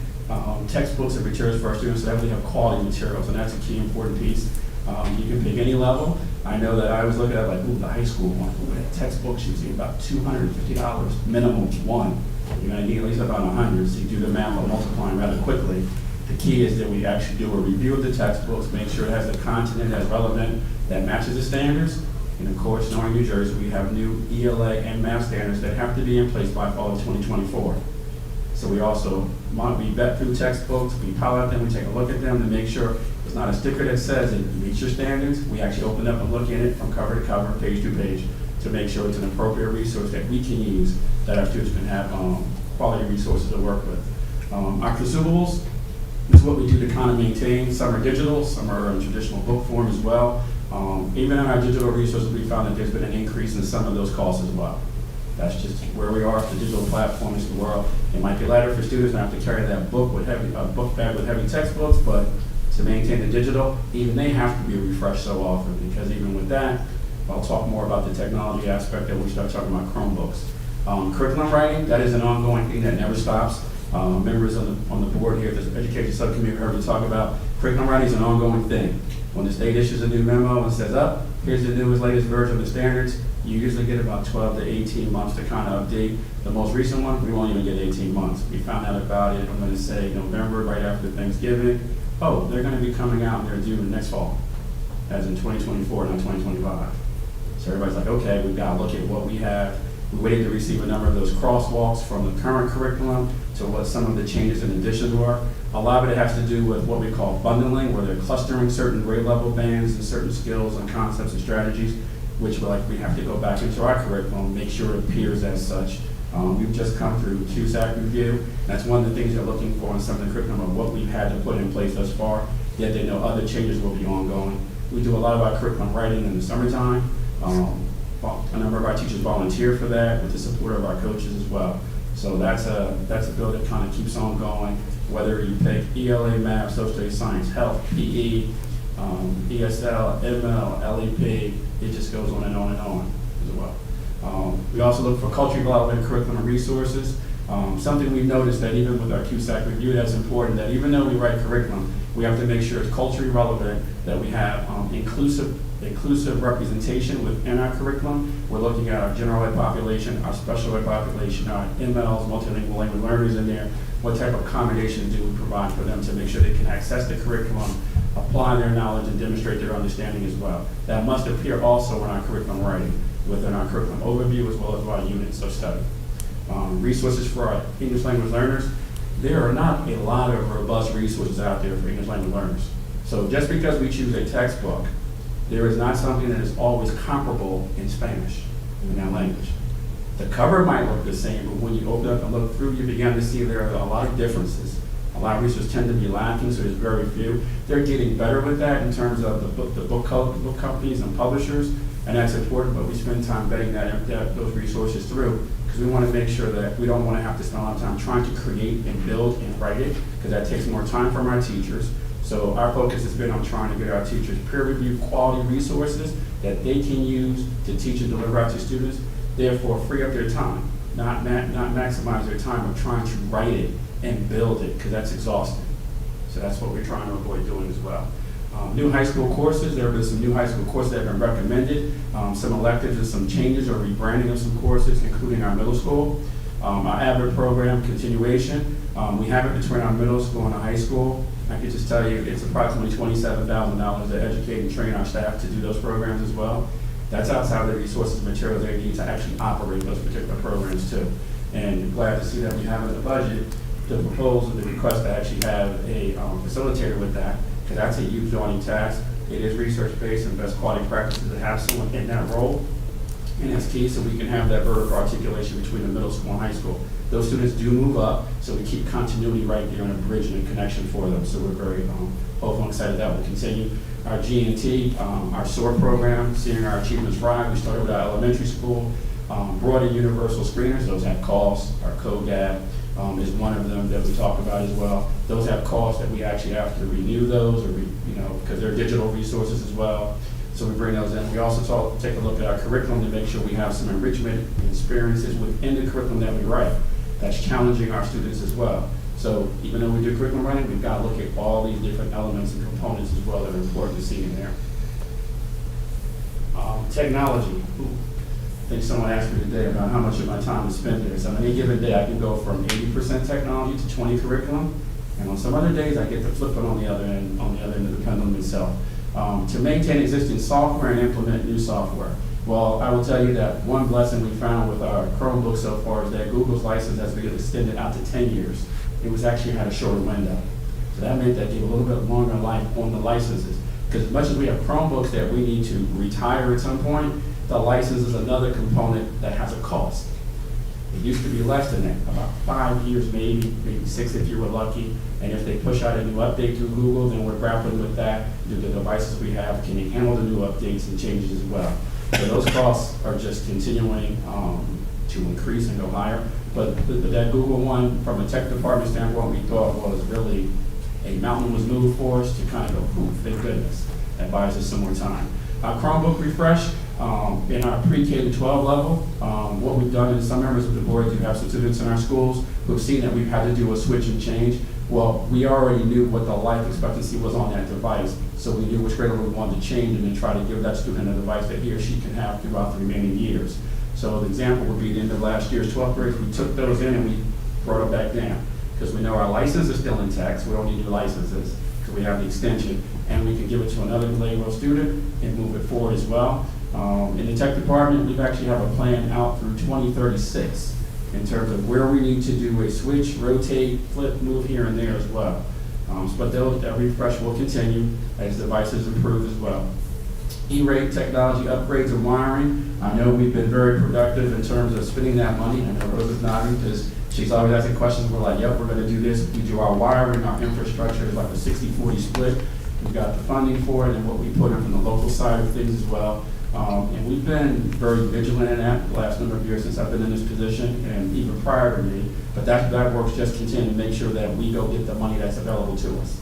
textbooks and materials for our students so that we have quality materials, and that's a key important piece. You can pick any level. I know that I was looking at like, ooh, the high school one. Ooh, that textbook should be about $250 minimum one. You're going to need at least about 100, so you do the math on multiplying rather quickly. The key is that we actually do a review of the textbooks, make sure it has the content that's relevant, that matches the standards. And of course, knowing New Jersey, we have new ELA and math standards that have to be in place by fall of 2024. So we also vet through textbooks, we pilot them, we take a look at them to make sure it's not a sticker that says it meets your standards. We actually open up and look at it from cover to cover, page to page, to make sure it's an appropriate resource that we can use, that our students can have quality resources to work with. Our consumables is what we do to kind of maintain. Some are digital, some are in traditional book form as well. Even in our digital resources, we found that there's been an increase in some of those costs as well. That's just where we are. The digital platforms in the world. It might be lighter for students not have to carry that book bag with heavy textbooks, but to maintain the digital, even they have to be refreshed so often, because even with that, I'll talk more about the technology aspect that we start talking about Chromebooks. Curriculum writing, that is an ongoing thing that never stops. Members on the board here, the education subcommittee, heard me talk about curriculum writing is an ongoing thing. When the state issues a new memo and says, here's the newest, latest version of the standards, you usually get about 12 to 18 months to kind of update. The most recent one, we won't even get 18 months. We found out about it, I'm going to say November, right after Thanksgiving. Oh, they're going to be coming out and they're due next fall, as in 2024, not 2025. So everybody's like, okay, we've got to look at what we have. We waited to receive a number of those crosswalks from the current curriculum to what some of the changes and additions were. A lot of it has to do with what we call bundling, where they're clustering certain grade level bands and certain skills and concepts and strategies, which we have to go back into our curriculum, make sure it appears as such. We've just come through CUSAC review. That's one of the things they're looking for in some of the curriculum of what we've had to put in place thus far, yet they know other changes will be ongoing. We do a lot of our curriculum writing in the summertime. A number of our teachers volunteer for that with the support of our coaches as well. So that's a bill that kind of keeps on going, whether you take ELA, math, social studies, science, health, PE, ESL, ML, LEP, it just goes on and on and on as well. We also look for culturally relevant curriculum and resources. Something we've noticed that even with our CUSAC review, that's important, that even though we write curriculum, we have to make sure it's culturally relevant, that we have inclusive representation within our curriculum. We're looking at our general ed population, our special ed population, our MLs, multilingual language learners in there. What type of accommodations do we provide for them to make sure they can access the curriculum, apply their knowledge, and demonstrate their understanding as well. That must appear also in our curriculum writing, within our curriculum overview as well as our units of study. Resources for our English language learners. there are not a lot of robust resources out there for English language learners. So just because we choose a textbook, there is not something that is always comparable in Spanish, in that language. The cover might look the same, but when you open up and look through, you begin to see there are a lot of differences. A lot of resources tend to be lacking, so there's very few. They're getting better with that in terms of the book companies and publishers, and that's important, but we spend time vetting those resources through, because we want to make sure that we don't want to have to spend a lot of time trying to create and build and write it, because that takes more time from our teachers. So our focus has been on trying to get our teachers peer-reviewed quality resources that they can use to teach and deliver out to students, therefore free up their time, not maximize their time of trying to write it and build it, because that's exhausting. So that's what we're trying to avoid doing as well. New high school courses, there have been some new high school courses that have been recommended, some electives and some changes or rebranding of some courses, including our middle school. Our AVID program continuation, we have it between our middle school and our high school. I can just tell you it's approximately $27,000 to educate and train our staff to do those programs as well. That's outside the resources and materials they need to actually operate those particular programs too. And glad to see that we have in the budget the proposal, the request to actually have a facilitator with that, because that's a huge daunting task. It is research-based and best quality practices to have someone in that role. And that's key, so we can have that vertical articulation between the middle school and high school. Those students do move up, so we keep continuity right there and a bridge and a connection for them. So we're very hopeful and excited that will continue. Our G&T, our SOAR program, Seeing Our Achievements Rise, we started with our elementary school. Broad and universal screeners, those have costs. Our COGAP is one of them that we talked about as well. Those have costs that we actually have to renew those, or because they're digital resources as well. So we bring those in. We also take a look at our curriculum to make sure we have some enrichment experiences within the curriculum that we write that's challenging our students as well. So even though we do curriculum writing, we've got to look at all these different elements and components as well that are important to see in there. Technology. I think someone asked me today about how much of my time is spent there. So on any given day, I can go from 80% technology to 20 curriculum, and on some other days, I get to flip it on the other end of the pendulum itself. To maintain existing software and implement new software. Well, I will tell you that one blessing we found with our Chromebook so far is that Google's license has been extended out to 10 years. It was actually had a shorter window. So that meant that gave a little bit longer life on the licenses. Because as much as we have Chromebooks that we need to retire at some point, the license is another component that has a cost. It used to be less than that, about 5 years, maybe 6 if you were lucky. And if they push out a new update through Google, then we're grappling with that. Do the devices we have, can they handle the new updates and changes as well? So those costs are just continuing to increase and go higher. But that Google one, from a tech department standpoint, we thought was really a mountain was moved for us to kind of go, ooh, thank goodness. That buys us some more time. Chromebook refresh. In our pre-K to 12 level, what we've done is some members of the board do have some students in our schools who've seen that we've had to do a switch and change. Well, we already knew what the life expectancy was on that device, so we knew which grade we wanted to change and then try to give that student a device that he or she can have throughout the remaining years. So the example would be the end of last year's 12th grade, we took those in and we brought them back down, because we know our license is still intact, so we don't need new licenses, because we have the extension, and we can give it to another behavioral student and move it forward as well. In the tech department, we actually have a plan out through 2036 in terms of where we need to do a switch, rotate, flip, move here and there as well. But that refresh will continue as devices improve as well. E-rate technology upgrades and wiring. I know we've been very productive in terms of spending that money. I know Rose is nodding because she's always asking questions. We're like, yep, we're going to do this. We do our wiring, our infrastructure is like a 60-40 split. We've got the funding for it and what we put in from the local side of things as well. And we've been very vigilant in that the last number of years since I've been in this position and even prior to me. But that work's just continue to make sure that we go get the money that's available to us.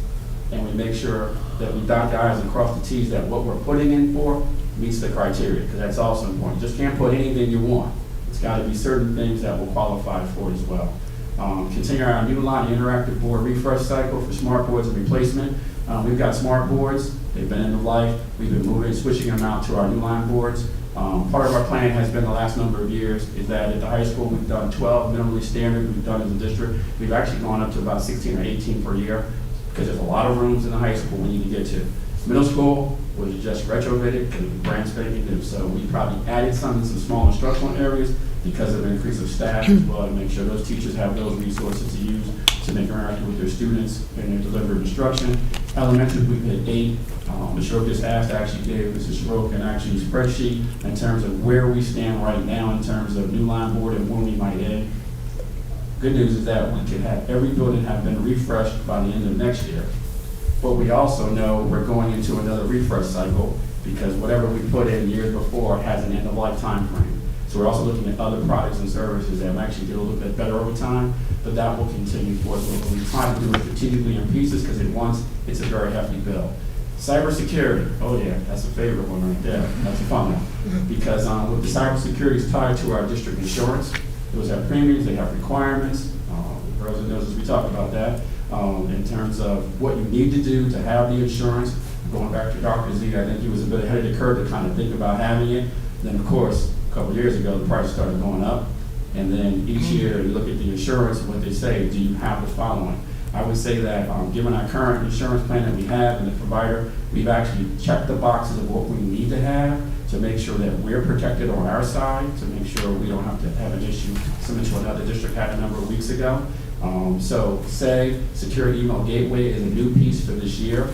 And we make sure that we dot the I's and cross the T's, that what we're putting in for meets the criteria, because that's also important. You just can't put anything you want. It's got to be certain things that will qualify for it as well. Continue our new line interactive board refresh cycle for smart boards and replacement. We've got smart boards. They've been end of life. We've been switching them out to our new line boards. Part of our plan has been the last number of years is that at the high school we've done 12 minimally standard. We've done as a district. We've actually gone up to about 16 or 18 per year because there's a lot of rooms in the high school we need to get to. Middle school was just retrofitted because it was brand spanking new. So we probably added some in some small instructional areas because of the increase of staff as well to make sure those teachers have those resources to use to make interactive with their students and their delivery of instruction. Elementary, we hit 8. Ms. Schrock just asked, I actually gave Mrs. Schrock an actually spreadsheet in terms of where we stand right now in terms of new line board and when we might end. Good news is that we can have every building have been refreshed by the end of next year. But we also know we're going into another refresh cycle because whatever we put in years before has an end of life time frame. So we're also looking at other products and services that will actually get a little bit better over time, but that will continue for us. What we try to do is strategically in pieces because at once it's a very hefty bill. Cybersecurity, oh yeah, that's a favorite one right there. That's a fun one. Because with the cybersecurity is tied to our district insurance. Those have premiums, they have requirements. Girls and noses, we talked about that. In terms of what you need to do to have the insurance. Going back to Dr. Z, I think he was a bit ahead of the curve to kind of think about having it. Then of course, a couple of years ago, the price started going up. And then each year, you look at the insurance, what they say, do you have the following? I would say that given our current insurance plan that we have and the provider, we've actually checked the boxes of what we need to have to make sure that we're protected on our side, to make sure we don't have to have an issue similar to another district had a number of weeks ago. So say secure email gateway is a new piece for this year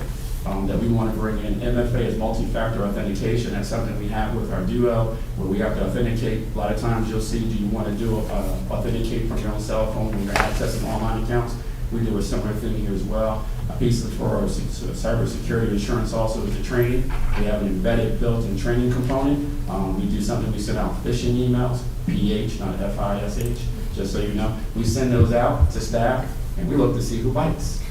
that we want to bring in. MFA is multi-factor authentication. That's something we have with our Duo where we have to authenticate. A lot of times you'll see, do you want to do authenticate from your own cell phone when you're accessing online accounts? We do a similar thing here as well. A piece of for our cybersecurity insurance also is the training. We have an embedded built-in training component. We do something, we send out phishing emails, PH, not FISH, just so you know. We send those out to staff and we look to see who bites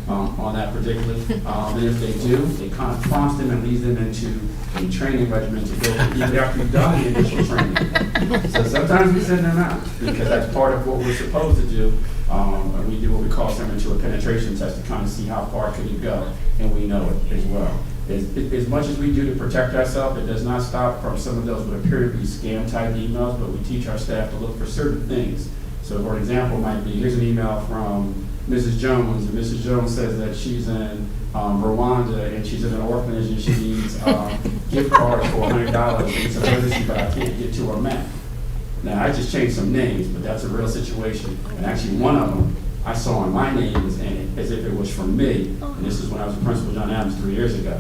on that particular. And if they do, it kind of prompts them and leads them into a training regimen to go even after you've done the initial training. So sometimes we send them out because that's part of what we're supposed to do. And we do what we call similar to a penetration test to kind of see how far can you go, and we know it as well. As much as we do to protect ourselves, it does not stop from some of those what appear to be scam type emails, but we teach our staff to look for certain things. So for example, might be, here's an email from Mrs. Jones, and Mrs. Jones says that she's in Rwanda and she's in an orphanage and she needs gift cards for $100 and it's an emergency, but I can't get to her map. Now, I just changed some names, but that's a real situation. And actually, one of them, I saw and my name was in it as if it was from me. And this is when I was a principal John Adams 3 years ago.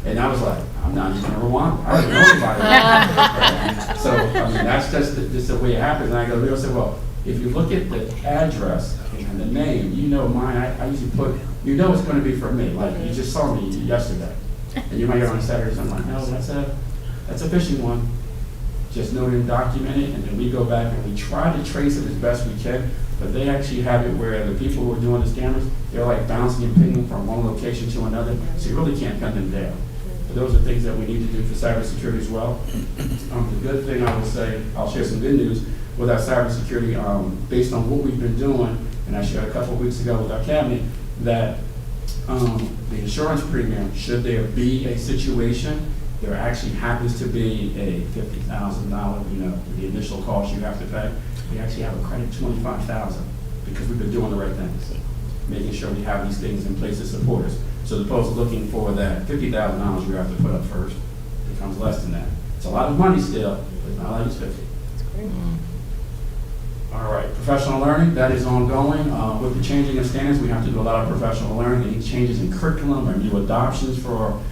And I was like, I'm not even in Rwanda. I don't know anybody. So, I mean, that's just the way it happens. And I go, they say, well, if you look at the address and the name, you know mine, I usually put, you know it's going to be from me. Like, you just saw me yesterday. And you might go on Saturday, so I'm like, no, that's a phishing one. Just note and document it, and then we go back and we try to trace it as best we can, but they actually have it where the people who are doing the scammers, they're like bouncing and pinging from one location to another, so you really can't pin them down. So those are things that we need to do for cybersecurity as well. The good thing I will say, I'll share some good news with our cybersecurity, based on what we've been doing, and I shared a couple of weeks ago with our cabinet, that the insurance premium, should there be a situation, there actually happens to be a $50,000, the initial cost you have to pay. We actually have a credit $25,000 because we've been doing the right things, making sure we have these things in place to support us. So as opposed to looking for that $50,000 you have to put up first, it becomes less than that. It's a lot of money still, but it's not like it's 50. All right, professional learning, that is ongoing. With the changing of standards, we have to do a lot of professional learning. Any changes in curriculum or new adoptions for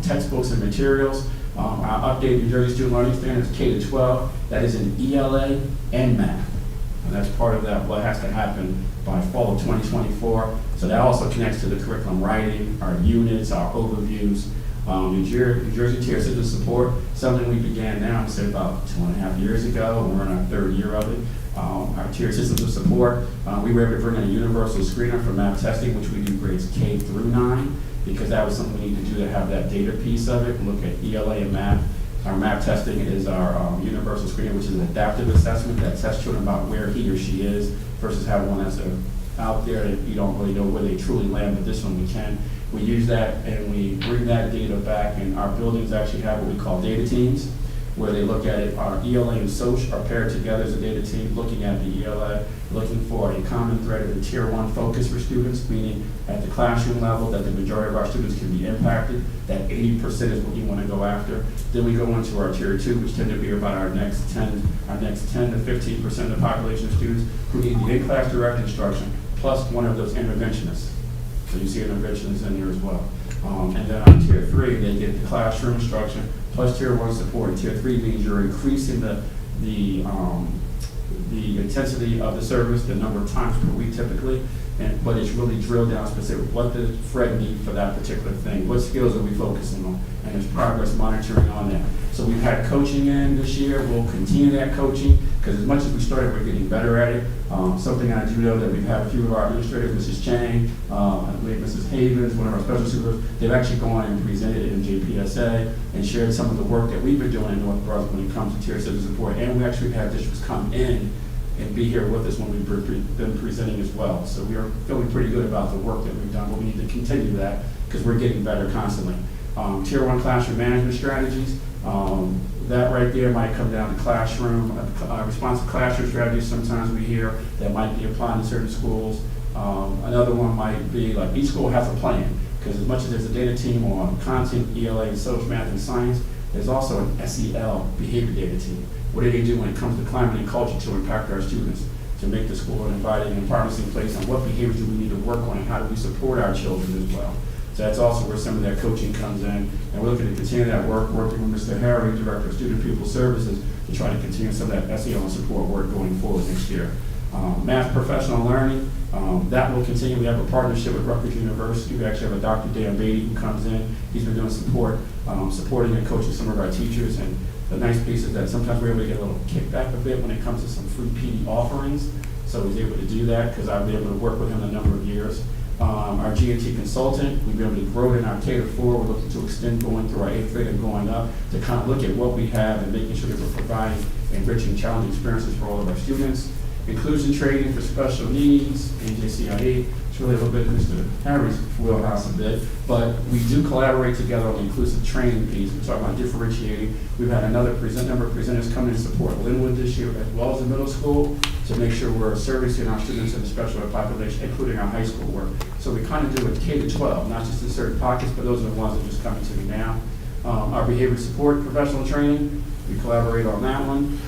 textbooks and materials. Our updated New Jersey Student Learning Standards K-12, that is in ELA and math. And that's part of that, what has to happen by fall of 2024. So that also connects to the curriculum writing, our units, our overviews. New Jersey Tier System Support, something we began now, I'd say about 2.5 years ago, and we're in our 3rd year of it. Our tier systems of support, we were able to bring in a universal screener for math testing, which we do grades K through 9, because that was something we need to do to have that data piece of it, look at ELA and math. Our math testing is our universal screener, which is an adaptive assessment that tests children about where he or she is, versus having one that's out there that you don't really know where they truly land, but this one we can. We use that and we bring that data back, and our buildings actually have what we call data teams, where they look at it. Our ELA and SOC are paired together as a data team, looking at the ELA, looking for a common thread of the Tier 1 focus for students, meaning at the classroom level that the majority of our students can be impacted, that 80% is what you want to go after. Then we go into our Tier 2, which tend to be about our next 10 to 15% of the population of students who need the in-class direct instruction, plus one of those interventionists. So you see interventionists in there as well. And then on tier 3, they get the classroom instruction plus tier 1 support. And tier 3 means you're increasing the intensity of the service, the number of times per week typically, but it's really drilled down specific. What does Fred need for that particular thing? What skills are we focusing on? And there's progress monitoring on that. So we've had coaching in this year. We'll continue that coaching because as much as we started, we're getting better at it. Something I do know that we've had a few of our administrators, Mrs. Chang, I believe Mrs. Havens, one of our special supervisors, they've actually gone and presented it in JPSA and shared some of the work that we've been doing in North Brunswick when it comes to tier citizen support. And we actually have districts come in and be here with us when we've been presenting as well. So we are feeling pretty good about the work that we've done, but we need to continue that because we're getting better constantly. Tier 1 classroom management strategies, that right there might come down to classroom, responsive classroom strategies sometimes we hear that might be applied in certain schools. Another one might be like each school has a plan because as much as there's a data team on content, ELA, social math, and science, there's also an SEL, behavior data team. What do they do when it comes to climate and culture to impact our students, to make the school an inviting and promising place, and what behaviors do we need to work on, and how do we support our children as well? So that's also where some of that coaching comes in, and we're looking to continue that work, working with Mr. Harry, Director of Student Pupil Services, to try to continue some of that SEL and support work going forward next year. Math professional learning, that will continue. We have a partnership with Rutgers University. We actually have a Dr. Dan Beatty who comes in. He's been doing support, supporting and coaching some of our teachers. And the nice piece is that sometimes we're able to get a little kickback a bit when it comes to some free PD offerings. So he's able to do that because I've been able to work with him a number of years. Our G&T consultant, we've been able to grow it in our K-4. We're looking to extend going through our 8th grade and going up to kind of look at what we have and making sure that we're providing enriching, challenging experiences for all of our students. Inclusion training for special needs, NJCIE. It's really a little bit Mr. Harry's wheelhouse a bit, but we do collaborate together on the inclusive training piece. We're talking about differentiating. We've had number of presenters come in and support Linwood this year as well as the middle school to make sure we're servicing our students in the special ed population, including our high school work. So we kind of do it K-12, not just in certain pockets, but those are the ones that are just coming to me now. Our behavior support professional training, we collaborate on that one.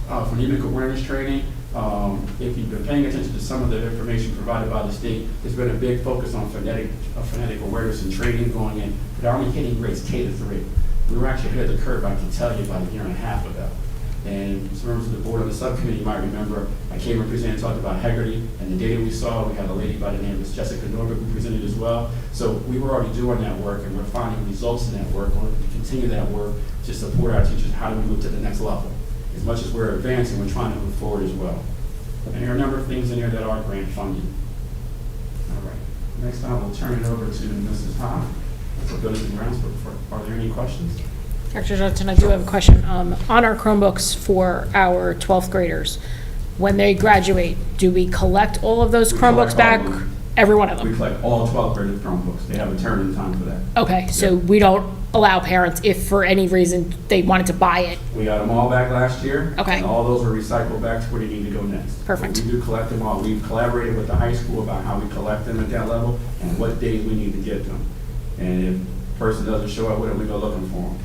Phonemic awareness training. If you've been paying attention to some of the information provided by the state, there's been a big focus on phonetic awareness and training going in, but only hitting grades K-3. We were actually ahead of the curve, I can tell you, about a year and a half ago. And some members of the board on the subcommittee might remember, I came and presented and talked about Haggerty, and the data we saw, we had a lady by the name of Jessica Norberg who presented as well. So we were already doing that work, and we're finding results in that work. We're going to continue that work to support our teachers. How do we move to the next level? As much as we're advancing, we're trying to move forward as well. And there are a number of things in there that are grant funded. All right. Next time we'll turn it over to Mrs. Ha for Buildings and Grounds. Are there any questions? Dr. Johnson, I do have a question. On our Chromebooks for our 12th graders, when they graduate, do we collect all of those We Chromebooks collect back? all of them. Every one of We them? collect all 12 graded Chromebooks. They have a turn-in time for that. Okay, so Yeah. we don't allow parents, if for any reason they wanted to buy it. We got them all back last year. Okay. And all those were recycled back to where they need to go next. Perfect. But we do collect them all. We've collaborated with the high school about how we collect them at that level and what days we need to get them. And if a person doesn't show up with it, we go looking for them.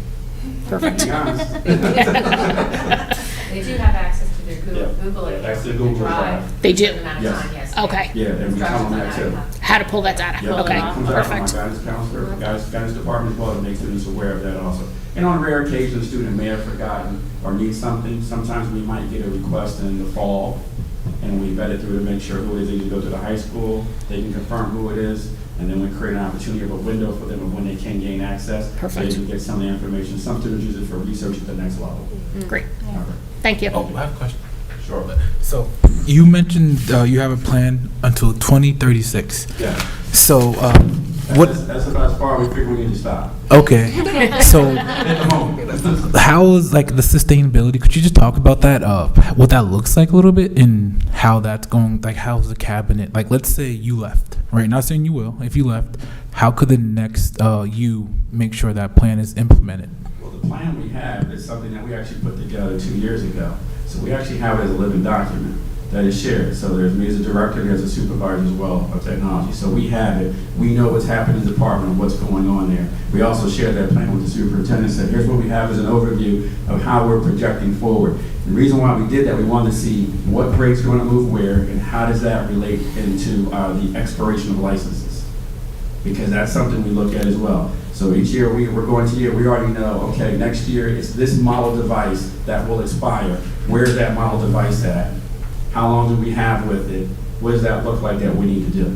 Perfect. Be honest. They do have access to their Yeah. Google Yeah, account. that's the Google Drive. They do? A certain amount of Yes. time, yes. Okay. Yeah, and we tell them that too. How to pull that data? Yeah, Okay, it comes out from our perfect. guidance counselor, guidance department as well, to make students aware of that also. And on rare occasions, a student may have forgotten or need something. Sometimes we might get a request in the fall, and we vet it through to make sure who it is. They need to go to the high school, they can confirm who it is, and then we create an opportunity of a window for them of when they can gain access. Perfect. So they can get some of the information. Some students use it for research at the next level. Great. All right. Thank you. Oh, I have a question. Sure. So you mentioned you have a plan until 2036. Yeah. So That's about as far we figure we need to stop. Okay. So At the moment. how is like the sustainability? Could you just talk about that? What that looks like a little bit, and how that's going. Like, how's the cabinet? Like, let's say you left, right? Not saying you will. If you left, how could the next you make sure that plan is implemented? Well, the plan we have is something that we actually put together 2 years ago. So we actually have it as a living document. that is shared. So there's me as a director, there's a supervisor as well of technology. So we have it. We know what's happening in the department, what's going on there. We also share that plan with the superintendent, said, here's what we have as an overview of how we're projecting forward. The reason why we did that, we wanted to see what breaks are going to move where and how does that relate into the expiration of licenses. Because that's something we look at as well. So each year we're going to year, we already know, okay, next year it's this model device that will expire. Where's that model device at? How long do we have with it? What does that look like that we need to do?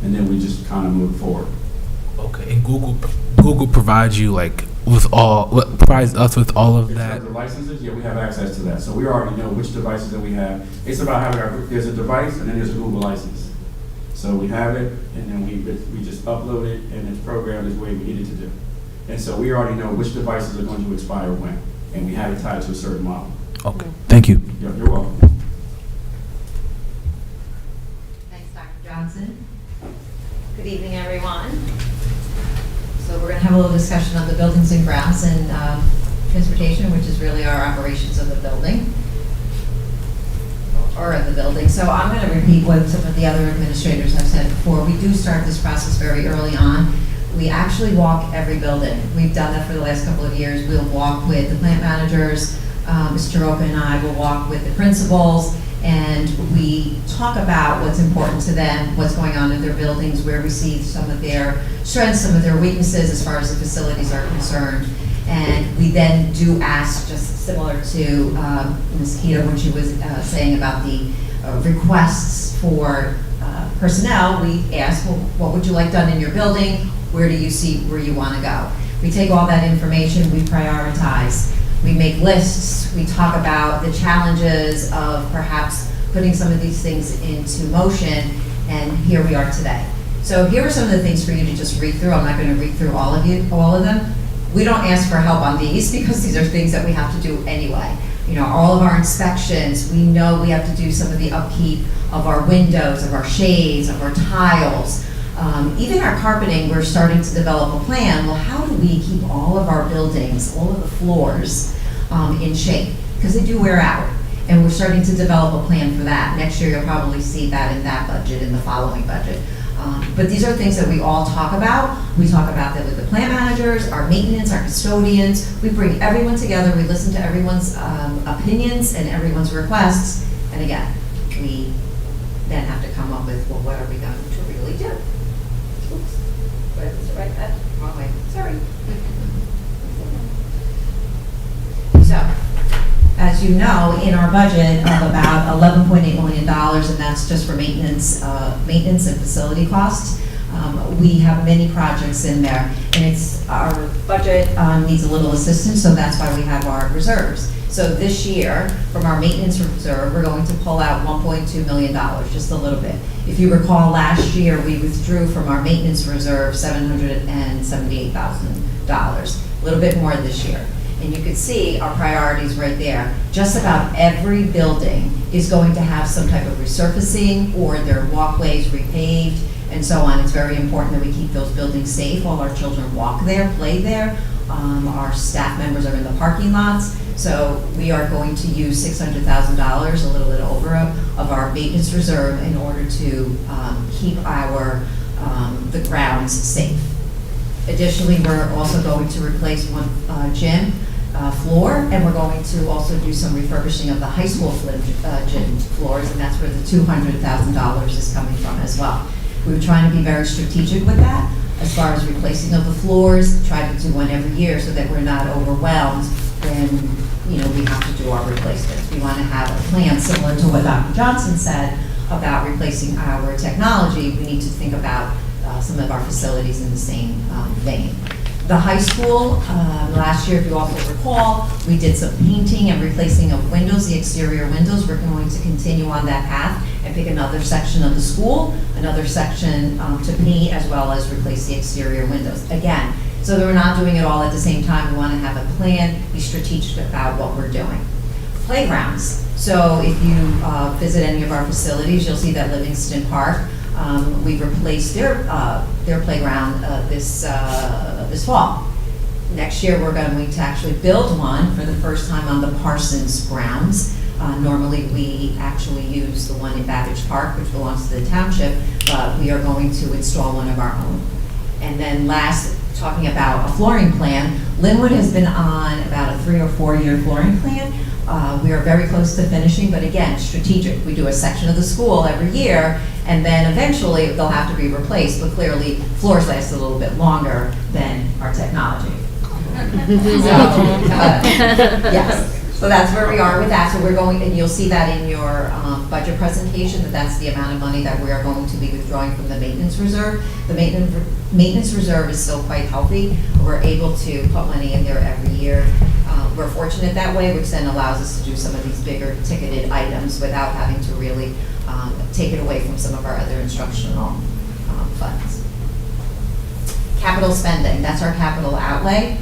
And then we just kind of move forward. Okay, and Google provides you like provides us with all of In that. terms of licenses, yeah, we have access to that. So we already know which devices that we have. It's about having there's a device and then there's a Google license. So we have it and then we just upload it and it's programmed the way we need it to do. And so we already know which devices are going to expire when. And we have it tied to a certain model. Okay, thank you. You're welcome. Thanks, Dr. Johnson. Good evening, everyone. So we're going to have a little discussion on the buildings and grounds and transportation, which is really our operations of the building, or of the building. So I'm going to repeat what some of the other administrators have said before. We do start this process very early on. We actually walk every building. We've done that for the last couple of years. We'll walk with the plant managers. Mr. Roca and I will walk with the principals, and we talk about what's important to them, what's going on in their buildings, where we see some of their strengths, some of their weaknesses as far as the facilities are concerned. And we then do ask, just similar to Ms. Keto when she was saying about the requests for personnel, we ask, well, what would you like done in your building? Where do you see where you want to go? We take all that information, we prioritize. We make lists, we talk about the challenges of perhaps putting some of these things into motion, and here we are today. So here are some of the things for you to just read through. I'm not going to read through all of them. We don't ask for help on these because these are things that we have to do anyway. You know, all of our inspections, we know we have to do some of the upkeep of our windows, of our shades, of our tiles. Even our carpeting, we're starting to develop a plan. Well, how do we keep all of our buildings, all of the floors in shape? Because they do wear out. And we're starting to develop a plan for that. Next year, you'll probably see that in that budget, in the following budget. But these are things that we all talk about. We talk about that with the plant managers, our maintenance, our custodians. We bring everyone together. We listen to everyone's opinions and everyone's requests. And again, we then have to come up with, well, what are we going to really do? Oops. Right, wrong way. Sorry. So, as you know, in our budget of about $11.8 million, and that's just for maintenance and facility costs, we have many projects in there, and our budget needs a little assistance, so that's why we have our reserves. So this year, from our maintenance reserve, we're going to pull out $1.2 million, just a little bit. If you recall, last year we withdrew from our maintenance reserve $778,000, a little bit more this year. And you can see our priorities right there. Just about every building is going to have some type of resurfacing or their walkways repaved and so on. It's very important that we keep those buildings safe while our children walk there, play there. Our staff members are in the parking lots. So we are going to use $600,000, a little bit over, of our maintenance reserve in order to keep the grounds safe. Additionally, we're also going to replace one gym floor, and we're going to also do some refurbishing of the high school gym floors, and that's where the $200,000 is coming from as well. We were trying to be very strategic with that as far as replacing of the floors, try to do one every year so that we're not overwhelmed when we have to do our replacements. We want to have a plan similar to what Dr. Johnson said about replacing our technology. We need to think about some of our facilities in the same vein. The high school, last year, if you also recall, we did some painting and replacing of windows, the exterior windows. We're going to continue on that path and pick another section of the school, another section to paint, as well as replace the exterior windows. Again, so that we're not doing it all at the same time. We want to have a plan, be strategic about what we're doing. Playgrounds. So if you visit any of our facilities, you'll see that Livingston Park, we've replaced their playground this fall. Next year, we're going to actually build one for the first time on the Parsons grounds. Normally, we actually use the one in Babbage Park, which belongs to the township, but we are going to install one of our own. And then last, talking about a flooring plan, Linwood has been on about a 3 or 4 year flooring plan. We are very close to finishing, but again, strategic. We do a section of the school every year, and then eventually they'll have to be replaced, but clearly floors last a little bit longer than our technology. Yes. So that's where we are with that. So we're going, and you'll see that in your budget presentation, that that's the amount of money that we are going to be withdrawing from the maintenance reserve. The maintenance reserve is still quite healthy. We're able to put money in there every year. We're fortunate that way, which then allows us to do some of these bigger ticketed items without having to really take it away from some of our other instructional funds. Capital spending, that's our capital outlay.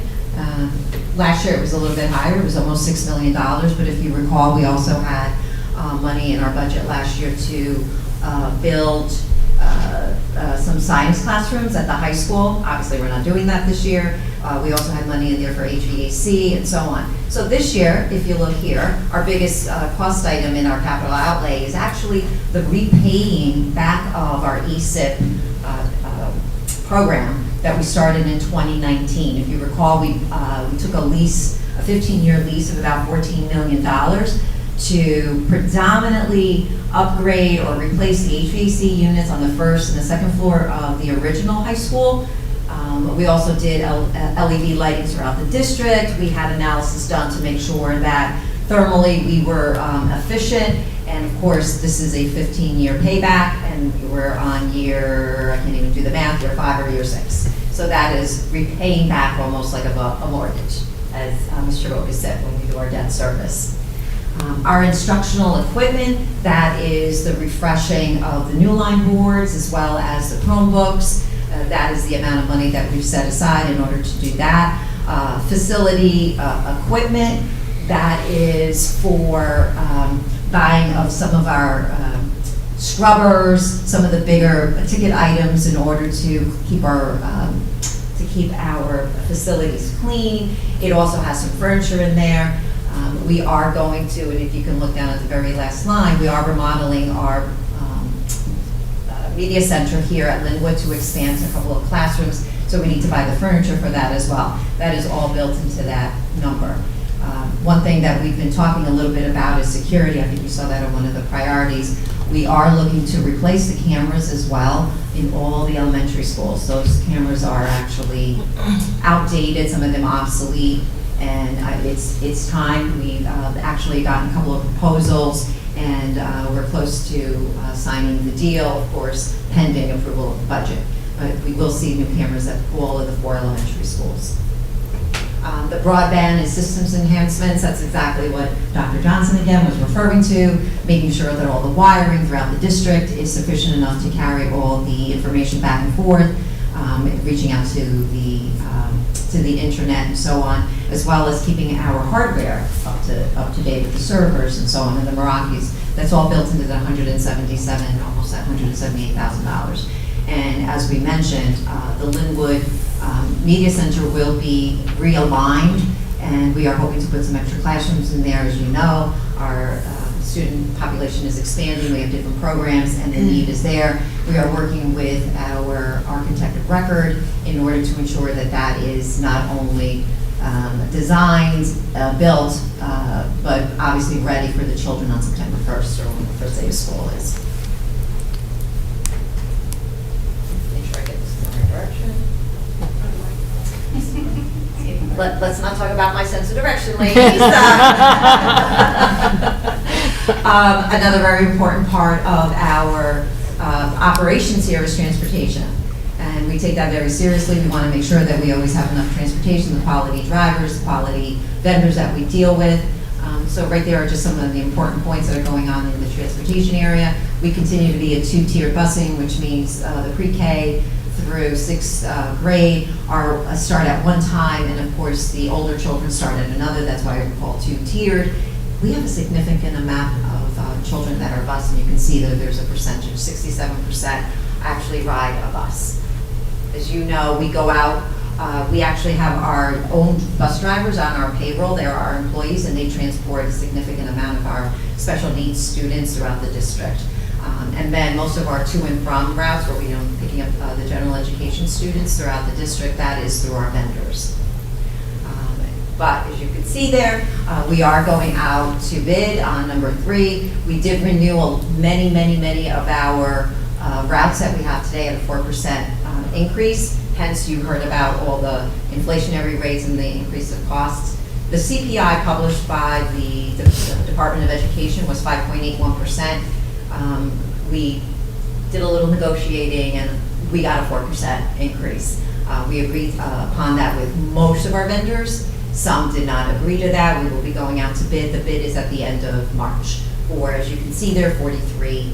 Last year it was a little bit higher, it was almost $6 million, but if you recall, we also had money in our budget last year to build some science classrooms at the high school. Obviously, we're not doing that this year. We also had money in there for HVAC and so on. So this year, if you look here, our biggest cost item in our capital outlay is actually the repaying back of our ESIP program that we started in 2019. If you recall, we took a lease, a 15-year lease of about $14 million to predominantly upgrade or replace the HVAC units on the first and the second floor of the original high school. We also did LED lighting throughout the district. We had analysis done to make sure that thermally we were efficient. And of course, this is a 15-year payback, and we're on year, I can't even do the math, year 5 or year 6. So that is repaying back almost like a mortgage, as Mr. Roca said when we do our debt service. Our instructional equipment, that is the refreshing of the new line boards as well as the Chromebooks. That is the amount of money that we've set aside in order to do that. Facility equipment, that is for buying of some of our scrubbers, some of the bigger ticket items in order to keep our facilities clean. It also has some furniture in there. We are going to, and if you can look down at the very last line, we are remodeling our media center here at Linwood to expand to a couple of classrooms, so we need to buy the furniture for that as well. That is all built into that number. One thing that we've been talking a little bit about is security. I think you saw that on one of the priorities. We are looking to replace the cameras as well in all the elementary schools. Those cameras are actually outdated, some of them obsolete, and it's time. We've actually gotten a couple of proposals, and we're close to signing the deal, of course, pending approval of the budget. But we will see new cameras at all of the 4 elementary schools. The broadband and systems enhancements, that's exactly what Dr. Johnson again was referring to, making sure that all the wiring throughout the district is sufficient enough to carry all the information back and forth, reaching out to the internet and so on, as well as keeping our hardware up to date with the servers and so on, and the Meraki's. That's all built into the $177, almost $178,000. And as we mentioned, the Linwood Media Center will be realigned, and we are hoping to put some extra classrooms in there. As you know, our student population is expanding, we have different programs, and the need is there. We are working with our architect of record in order to ensure that that is not only designed, built, but obviously ready for the children on September 1st, or when the first day of school is. Make sure I get this in the right direction. Let's not talk about my sense of direction, ladies. Another very important part of our operations here is transportation. And we take that very seriously. We want to make sure that we always have enough transportation, the quality drivers, the quality vendors that we deal with. So right there are just some of the important points that are going on in the transportation area. We continue to be a 2-tiered busing, which means the pre-K through 6th grade start at one time, and of course the older children start at another. That's why we call 2-tiered. We have a significant amount of children that are bused, and you can see that there's a percentage, 67% actually ride a bus. As you know, we go out We actually have our own bus drivers on our payroll. They're our employees, and they transport a significant amount of our special needs students throughout the district. And then most of our to and from routes, where we are picking up the general education students throughout the district, that is through our vendors. But as you can see there, we are going out to bid on number 3. We did renew many of our routes that we have today at a 4% increase. Hence, you heard about all the inflationary rates and the increase of costs. The CPI published by the Department of Education was 5.81%. We did a little negotiating and we got a 4% increase. We agreed upon that with most of our vendors. Some did not agree to that. We will be going out to bid. The bid is at the end of March for, as you can see there, 43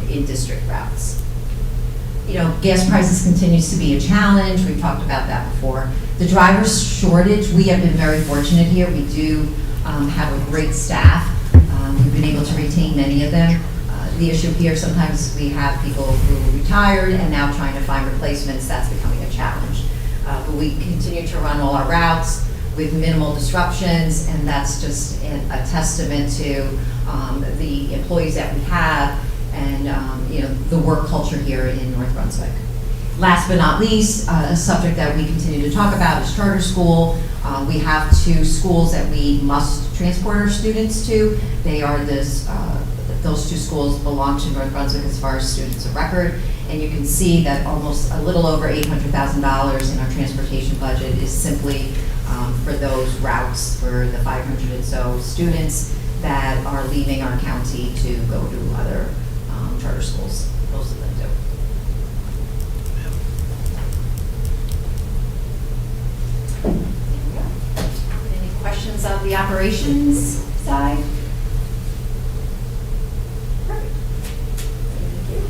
in-district routes. You know, gas prices continues to be a challenge. We've talked about that before. The driver shortage, we have been very fortunate here. We do have a great staff. We've been able to retain many of them. The issue here, sometimes we have people who retired and now trying to find replacements. That's becoming a challenge. But we continue to run all our routes with minimal disruptions, and that's just a testament to the employees that we have and you know, the work culture here in North Brunswick. Last but not least, a subject that we continue to talk about is charter school. We have 2 schools that we must transport our students to. They are those 2 schools belong to North Brunswick as far as students of record. And you can see that almost a little over $800,000 in our transportation budget is simply for those routes for the 500 and so students that are leaving our county to go to other charter schools. Most of them do. Any questions on the operations side? Perfect.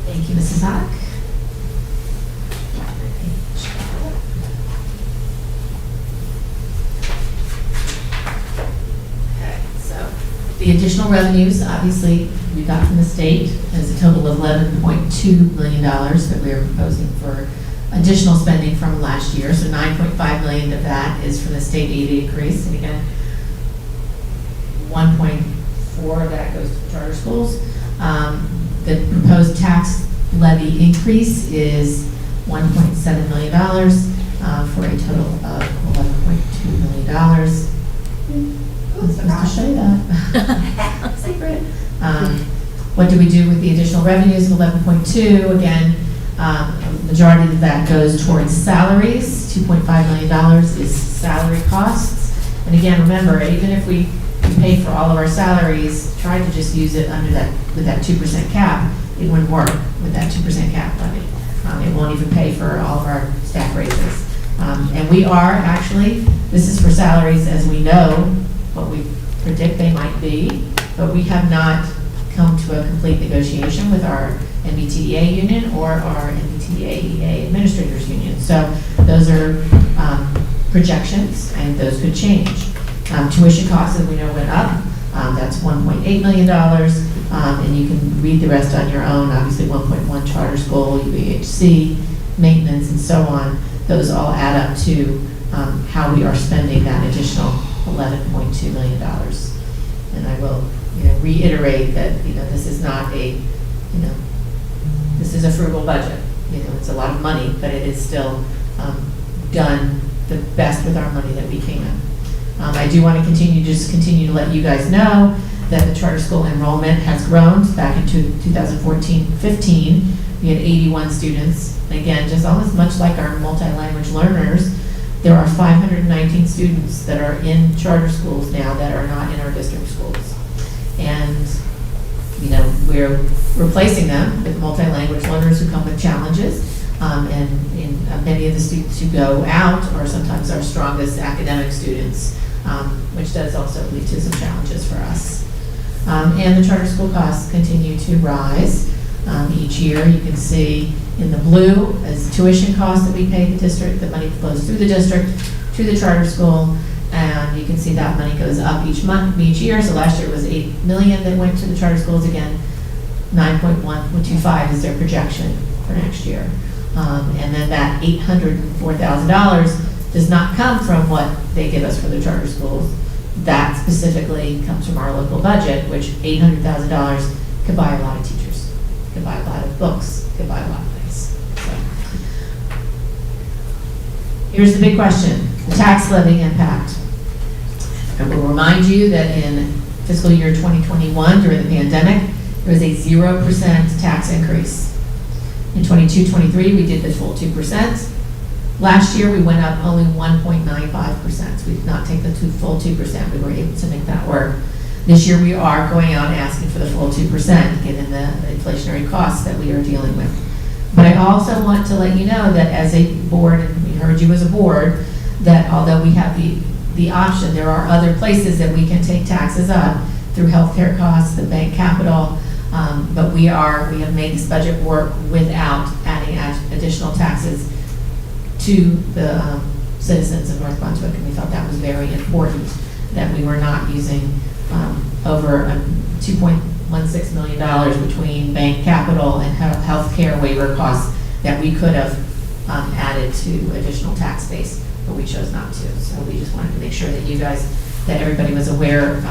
Thank you, Mrs. Hock. Okay, so The additional revenues, obviously, we got from the state is a total of $11.2 million that we are proposing for additional spending from last year. So $9.5 million of that is from the state aid increase. And again, 1.4 of that goes to charter schools. The proposed tax levy increase is $1.7 million for a total of $11.2 million. I'm supposed to show you that. Secret. What do we do with the additional revenues of 11.2? Again, a majority of that goes towards salaries. $2.5 million is salary costs. And again, remember, even if we pay for all of our salaries, try to just use it under that, with that 2% cap, it wouldn't work with that 2% cap levy. It won't even pay for all of our staff raises. And we are actually, this is for salaries as we know what we predict they might be, but we have not come to a complete negotiation with our MBTEA union or our MBTEA administrators union. So those are projections, and those could change. Tuition costs, as we know, went up. That's $1.8 million, and you can read the rest on your own. Obviously, 1.1 charter school, UBHC, maintenance, and so on. Those all add up to how we are spending that additional $11.2 million. And I will, reiterate that, this is not a, this is a frugal budget. It's a lot of money, but it is still done the best with our money that we can. I do want to continue to let you guys know that the charter school enrollment has grown. Back in 2014-15, we had 81 students. And again, just almost much like our multi-language learners, there are 519 students that are in charter schools now that are not in our district schools. And, we're replacing them with multi-language learners who come with challenges. And many of the students who go out are sometimes our strongest academic students, which does also lead to some challenges for us. And the charter school costs continue to rise each year. You can see in the blue as the tuition costs that we pay the district, the money flows through the district to the charter school, and you can see that money goes up each month, each year. So last year it was $8 million that went to the charter schools. Again, 9.125 is their projection for next year. And then that $804,000 does not come from what they give us for the charter schools. That specifically comes from our local budget, which $800,000 could buy a lot of teachers, could buy a lot of books, could buy a lot of things. So, here's the big question, the tax levy impact. I will remind you that in fiscal year 2021, during the pandemic, there was a 0% tax increase. In 22-23, we did the full 2%. Last year, we went up only 1.95%. We did not take the full 2%. We were able to make that work. This year, we are going out and asking for the full 2%, given the inflationary costs that we are dealing with. But I also want to let you know that as a board, and we heard you as a board, that although we have the option, there are other places that we can take taxes up through healthcare costs, the bank capital, but we have made this budget work without adding additional taxes to the citizens of North Brunswick, and we felt that was very important, that we were not using over $2.16 million between bank capital and healthcare waiver costs that we could have added to additional tax base, but we chose not to. So we just wanted to make sure that you guys, that everybody was aware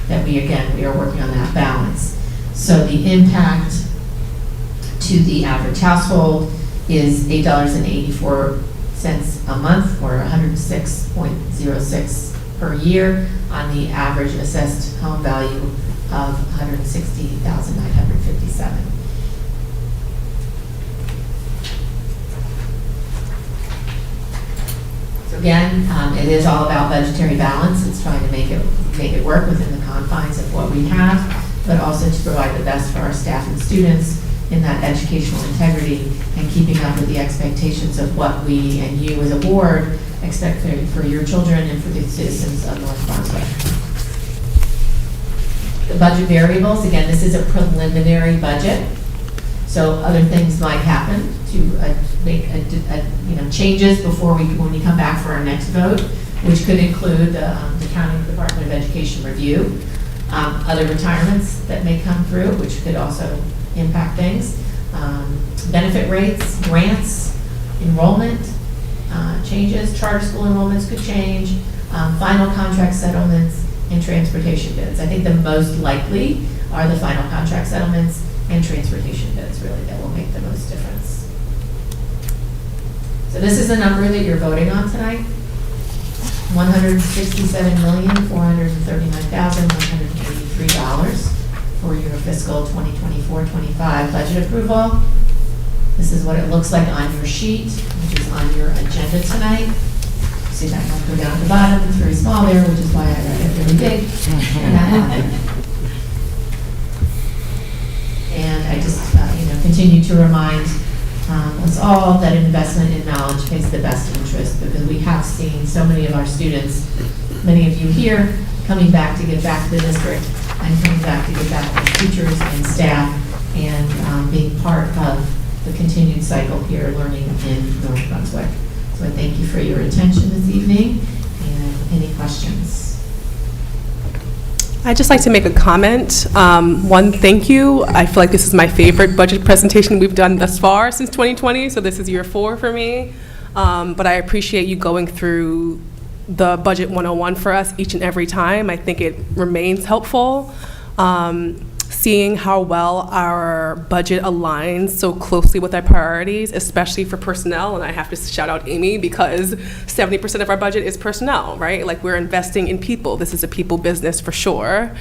that we are working on that balance. So the impact to the average household is $8.84 a month, or $106.06 per year on the average assessed home value of $160,957. So again, it is all about budgetary balance. It's trying to make it work within the confines of what we have, but also to provide the best for our staff and students in that educational integrity and keeping up with the expectations of what we and you as a board expect for your children and for the citizens of North Brunswick. The budget variables, again, this is a preliminary budget, so other things might happen to make changes when we come back for our next vote, which could include the County Department of Education review, other retirements that may come through, which could also impact things, benefit rates, grants, enrollment changes, charter school enrollments could change, final contract settlements, and transportation bids. I think the most likely are the final contract settlements and transportation bids, really, that will make the most difference. So this is the number that you're voting on tonight. $167,439,183 for your fiscal 2024-25 budget approval. This is what it looks like on your sheet, which is on your agenda tonight. See that number down at the bottom, it's very small there, which is why I write it really big. And I just continue to remind us all that investment in knowledge pays the best interest, because we have seen so many of our students, many of you here, coming back to give back to the district and coming back to give back to teachers and staff, and being part of the continued cycle here, learning in North Brunswick. So I thank you for your attention this evening, and any questions? I'd just like to make a comment. One, thank you. I feel like this is my favorite budget presentation we've done thus far since 2020, so this is year 4 for me. But I appreciate you going through the Budget 101 for us each and every time. I think it remains helpful. Seeing how well our budget aligns so closely with our priorities, especially for personnel, and I have to shout out Amy, because 70% of our budget is personnel, right? Like, we're investing in people. This is a people business for sure.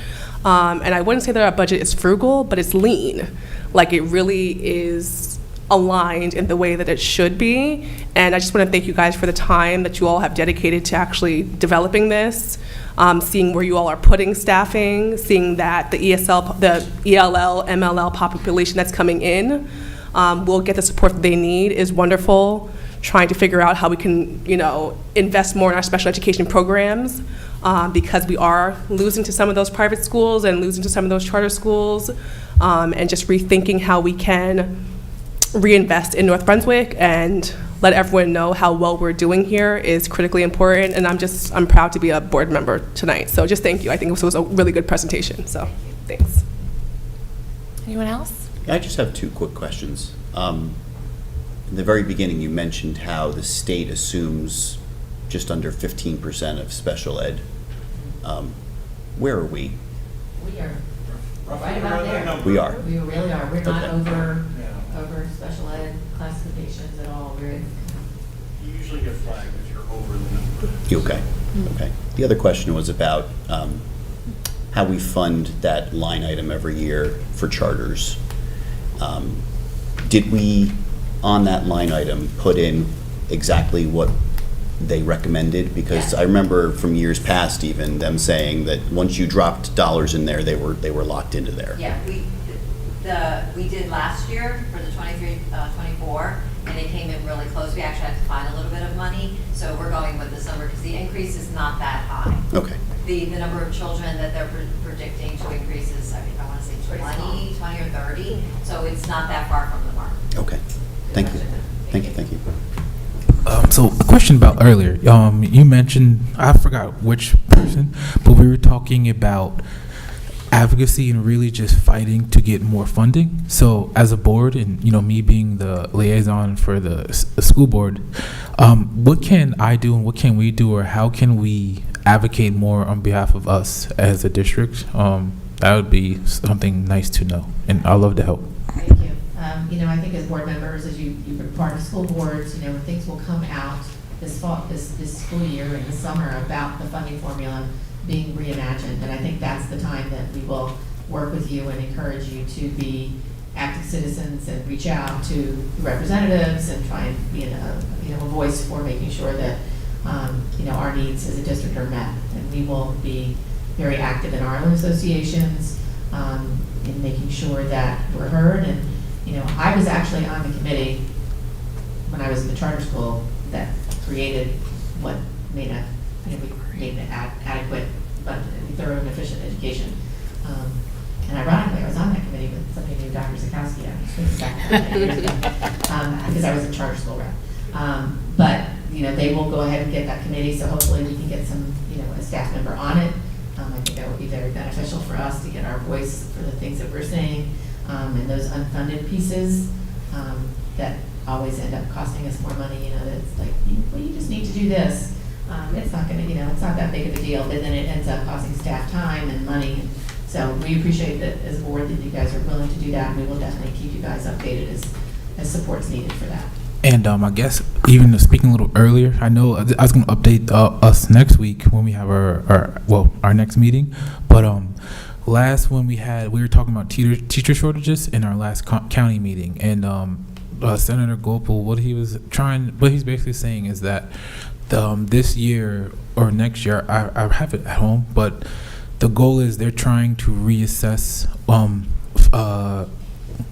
And I wouldn't say that our budget is frugal, but it's lean. Like, it really is aligned in the way that it should be. And I just want to thank you guys for the time that you all have dedicated to actually developing this. Seeing where you all are putting staffing, seeing that the ELL, MLL population that's coming in will get the support that they need is wonderful. Trying to figure out how we can, invest more in our special education programs, because we are losing to some of those private schools and losing to some of those charter schools, and just rethinking how we can reinvest in North Brunswick and let everyone know how well we're doing here is critically important. And I'm proud to be a board member tonight. So just thank you. I think this was a really good presentation. So thanks. Anyone else? I just have 2 quick questions. in the very beginning, you mentioned how the state assumes just under 15% of special ed. Where are we? We are right about there. We are. We really are. We're not Okay. over special ed classifications at all. We're, You usually get flagged if you're over the number. Okay, okay. The other question was about how we fund that line item every year for charters. Did we, on that line item, put in exactly what they recommended? Because I remember from years past even them saying that once you dropped dollars in there, they were locked into there. Yeah, we did last year for the 23-24, and it came in really close. We actually had to find a little bit of money, so we're going with this number because the increase is not that high. Okay, The number of children that they're predicting to increase is, I want to say 20 or 30, so it's not that far from the mark. okay. Thank you. Thank you, thank you. So a question about earlier, you mentioned, I forgot which person, but we were talking about advocacy and really just fighting to get more funding. So as a board, and me being the liaison for the school board, what can I do and what can we do, or how can we advocate more on behalf of us as a district? That would be something nice to know, and I'd love to help. thank you. I think as board members, as you've been part of school boards, when things will come out this fall, this school year in the summer about the funding formula being reimagined, and I think that's the time that we will work with you and encourage you to be active citizens and reach out to the representatives and try and be a voice for making sure that our needs as a district are met. And we will be very active in our own associations in making sure that we're heard. And I was actually on the committee when I was in the charter school that created what made an adequate but thorough and efficient education. And ironically, I was on that committee with somebody named Dr. Zakowski. I was thinking back 10 years ago because I was a charter school rep. But they will go ahead and get that committee, so hopefully we can get some, a staff member on it. I think that would be very beneficial for us to get our voice for the things that we're saying, and those unfunded pieces that always end up costing us more money. That's like, well, you just need to do this. It's not going to, it's not that big of a deal, but then it ends up costing staff time and money. So we appreciate that as a board that you guys are willing to do that, and we will definitely keep you guys updated as support's needed for that. And I guess even speaking a little earlier, I know I was going to update us next week when we have our next meeting. But when we were talking about teacher shortages in our last county meeting, and Senator Gopal, what he's basically saying is that this year or next year, I have it at home, but the goal is they're trying to reassess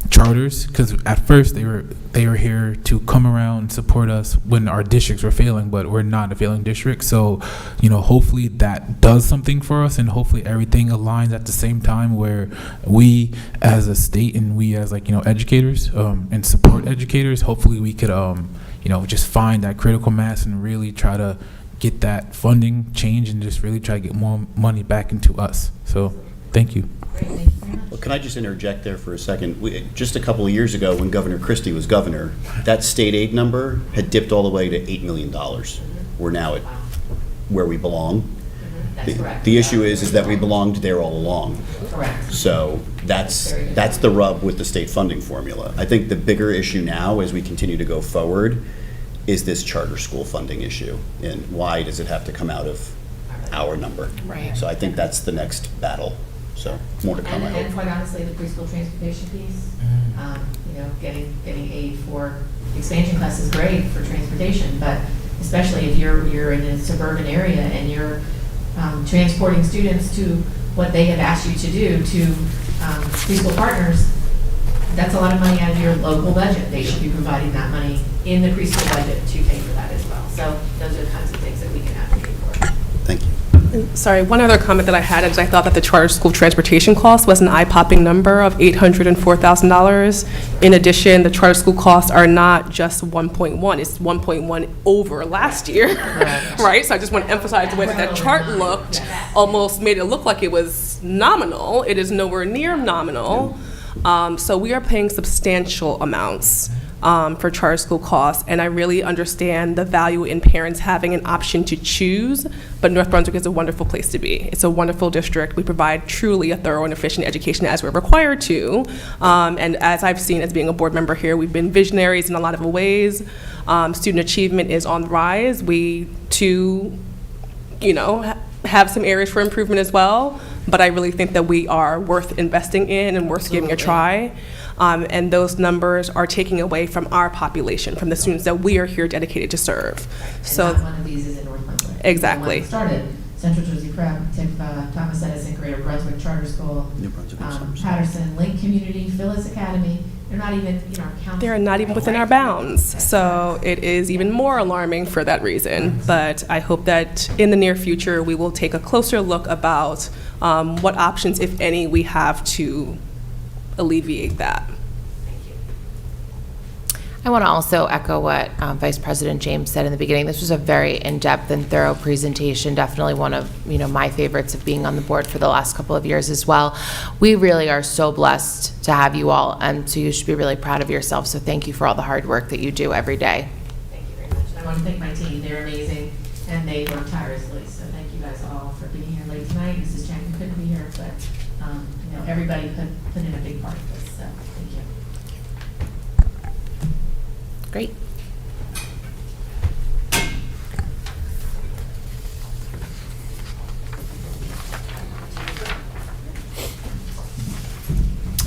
charters, because at first they were here to come around and support us when our districts were failing, but we're not a failing district. So hopefully that does something for us, and hopefully everything aligns at the same time, where we as a state and we as educators and support educators, hopefully we could just find that critical mass and really try to get that funding change and just really try to get more money back into us. So thank you. Great, thank you very much. Well, can I just interject there for a second? Just a couple of years ago, when Governor Christie was governor, that state aid number had dipped all the way to $8 million. We're now at where we belong. That's correct. The issue is that we belonged there all along. Correct. So that's the rub with the state funding formula. I think the bigger issue now, as we continue to go forward, is this charter school funding issue, and why does it have to come out of our number? Right. So I think that's the next battle. So more to come, I And hope. quite honestly, the preschool transportation piece, getting aid for expansion class is great for transportation, but especially if you're in a suburban area and you're transporting students to what they have asked you to do to preschool partners, that's a lot of money out of your local budget. They should be providing that money in the preschool budget to pay for that as well. So those are the kinds of things that we can advocate for. Thank you. Sorry, one other comment that I had is I thought that the charter school transportation cost was an eye-popping number of $804,000. In addition, the charter school costs are not just 1.1, it's 1.1 over last year, right? So I just want to emphasize the way that chart looked, almost made it look like it was nominal. It is nowhere near nominal. So we are paying substantial amounts for charter school costs, and I really understand the value in parents having an option to choose, but North Brunswick is a wonderful place to be. It's a wonderful district. We provide truly a thorough and efficient education as we're required to, and as I've seen as being a board member here, we've been visionaries in a lot of ways. Student achievement is on the rise. We, too, have some areas for improvement as well, but I really think that we are worth investing in and worth giving a try. And those numbers are taking away from our population, from the students that we are here dedicated to serve. So And not one of these is in North Brunswick. Exactly. The one that started, Central Jersey Prep, Thomas Edison, Greater Brunswick Charter School, New Brunswick and Somerset. Patterson, Lake Community, Phyllis Academy, they're not even in our county. they're not even within our bounds. So it is even more alarming for that reason. But I hope that in the near future, we will take a closer look about what options, if any, we have to alleviate that. I want to also echo what Vice President James said in the beginning. This was a very in-depth and thorough presentation, definitely one of my favorites of being on the board for the last couple of years as well. We really are so blessed to have you all, and so you should be really proud of yourself. So thank you for all the hard work that you do every day. Thank you very much. And I want to thank my team. They're amazing, and they work tirelessly. So thank you guys all for being here late tonight. Mrs. Jenkins couldn't be here, but everybody put in a big part of this. So thank you. Great.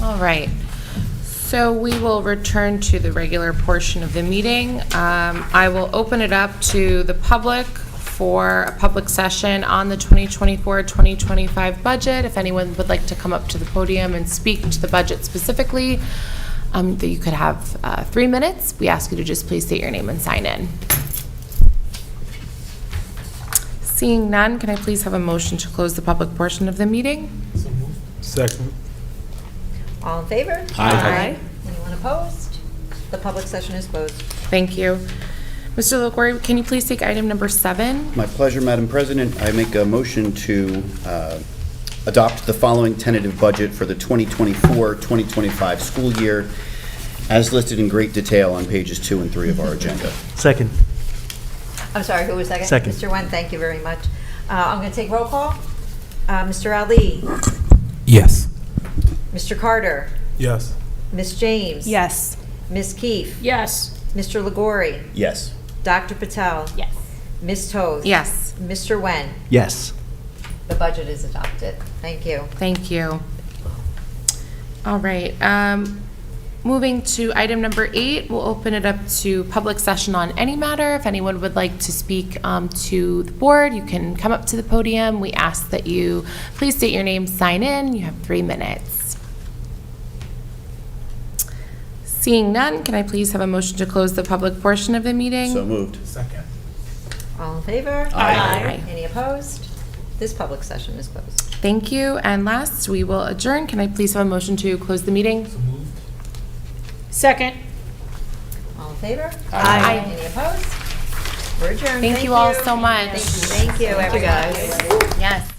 All right. So we will return to the regular portion of the meeting. I will open it up to the public for a public session on the 2024-2025 budget. If anyone would like to come up to the podium and speak to the budget specifically, that you could have 3 minutes. We ask you to just please state your name and sign in. Seeing none, can I please have a motion to close the public portion of the meeting? Second. All in favor? Aye. Anyone opposed? The public session is closed. Thank you. Mr. Liguori, can you please take item number 7? My pleasure, Madam President. I make a motion to adopt the following tentative budget for the 2024-2025 school year, as listed in great detail on pages 2 and 3 of our agenda. Second. I'm sorry, who was second? Second. Mr. Wen, thank you very much. I'm going to take roll call. Mr. Ali, Yes. Mr. Carter, Yes. Ms. James. Yes. Ms. Keefe, Yes. Mr. Liguori, Yes. Dr. Patel. Yes. Ms. Toth. Yes. Mr. Wen, Yes. the budget is adopted. Thank you. Thank you. All right. Moving to item number 8, we'll open it up to public session on any matter. If anyone would like to speak to the board, you can come up to the podium. We ask that you please state your name, sign in. You have 3 minutes. Seeing none, can I please have a motion to close the public portion of the meeting? So moved. Second. All in favor? Aye. Any opposed? This public session is closed. Thank you. And last, we will adjourn. Can I please have a motion to close the meeting? Moved. Second. All in favor? Aye. Any opposed? We're adjourned. Thank you all so much. Thank you, everybody. Yes.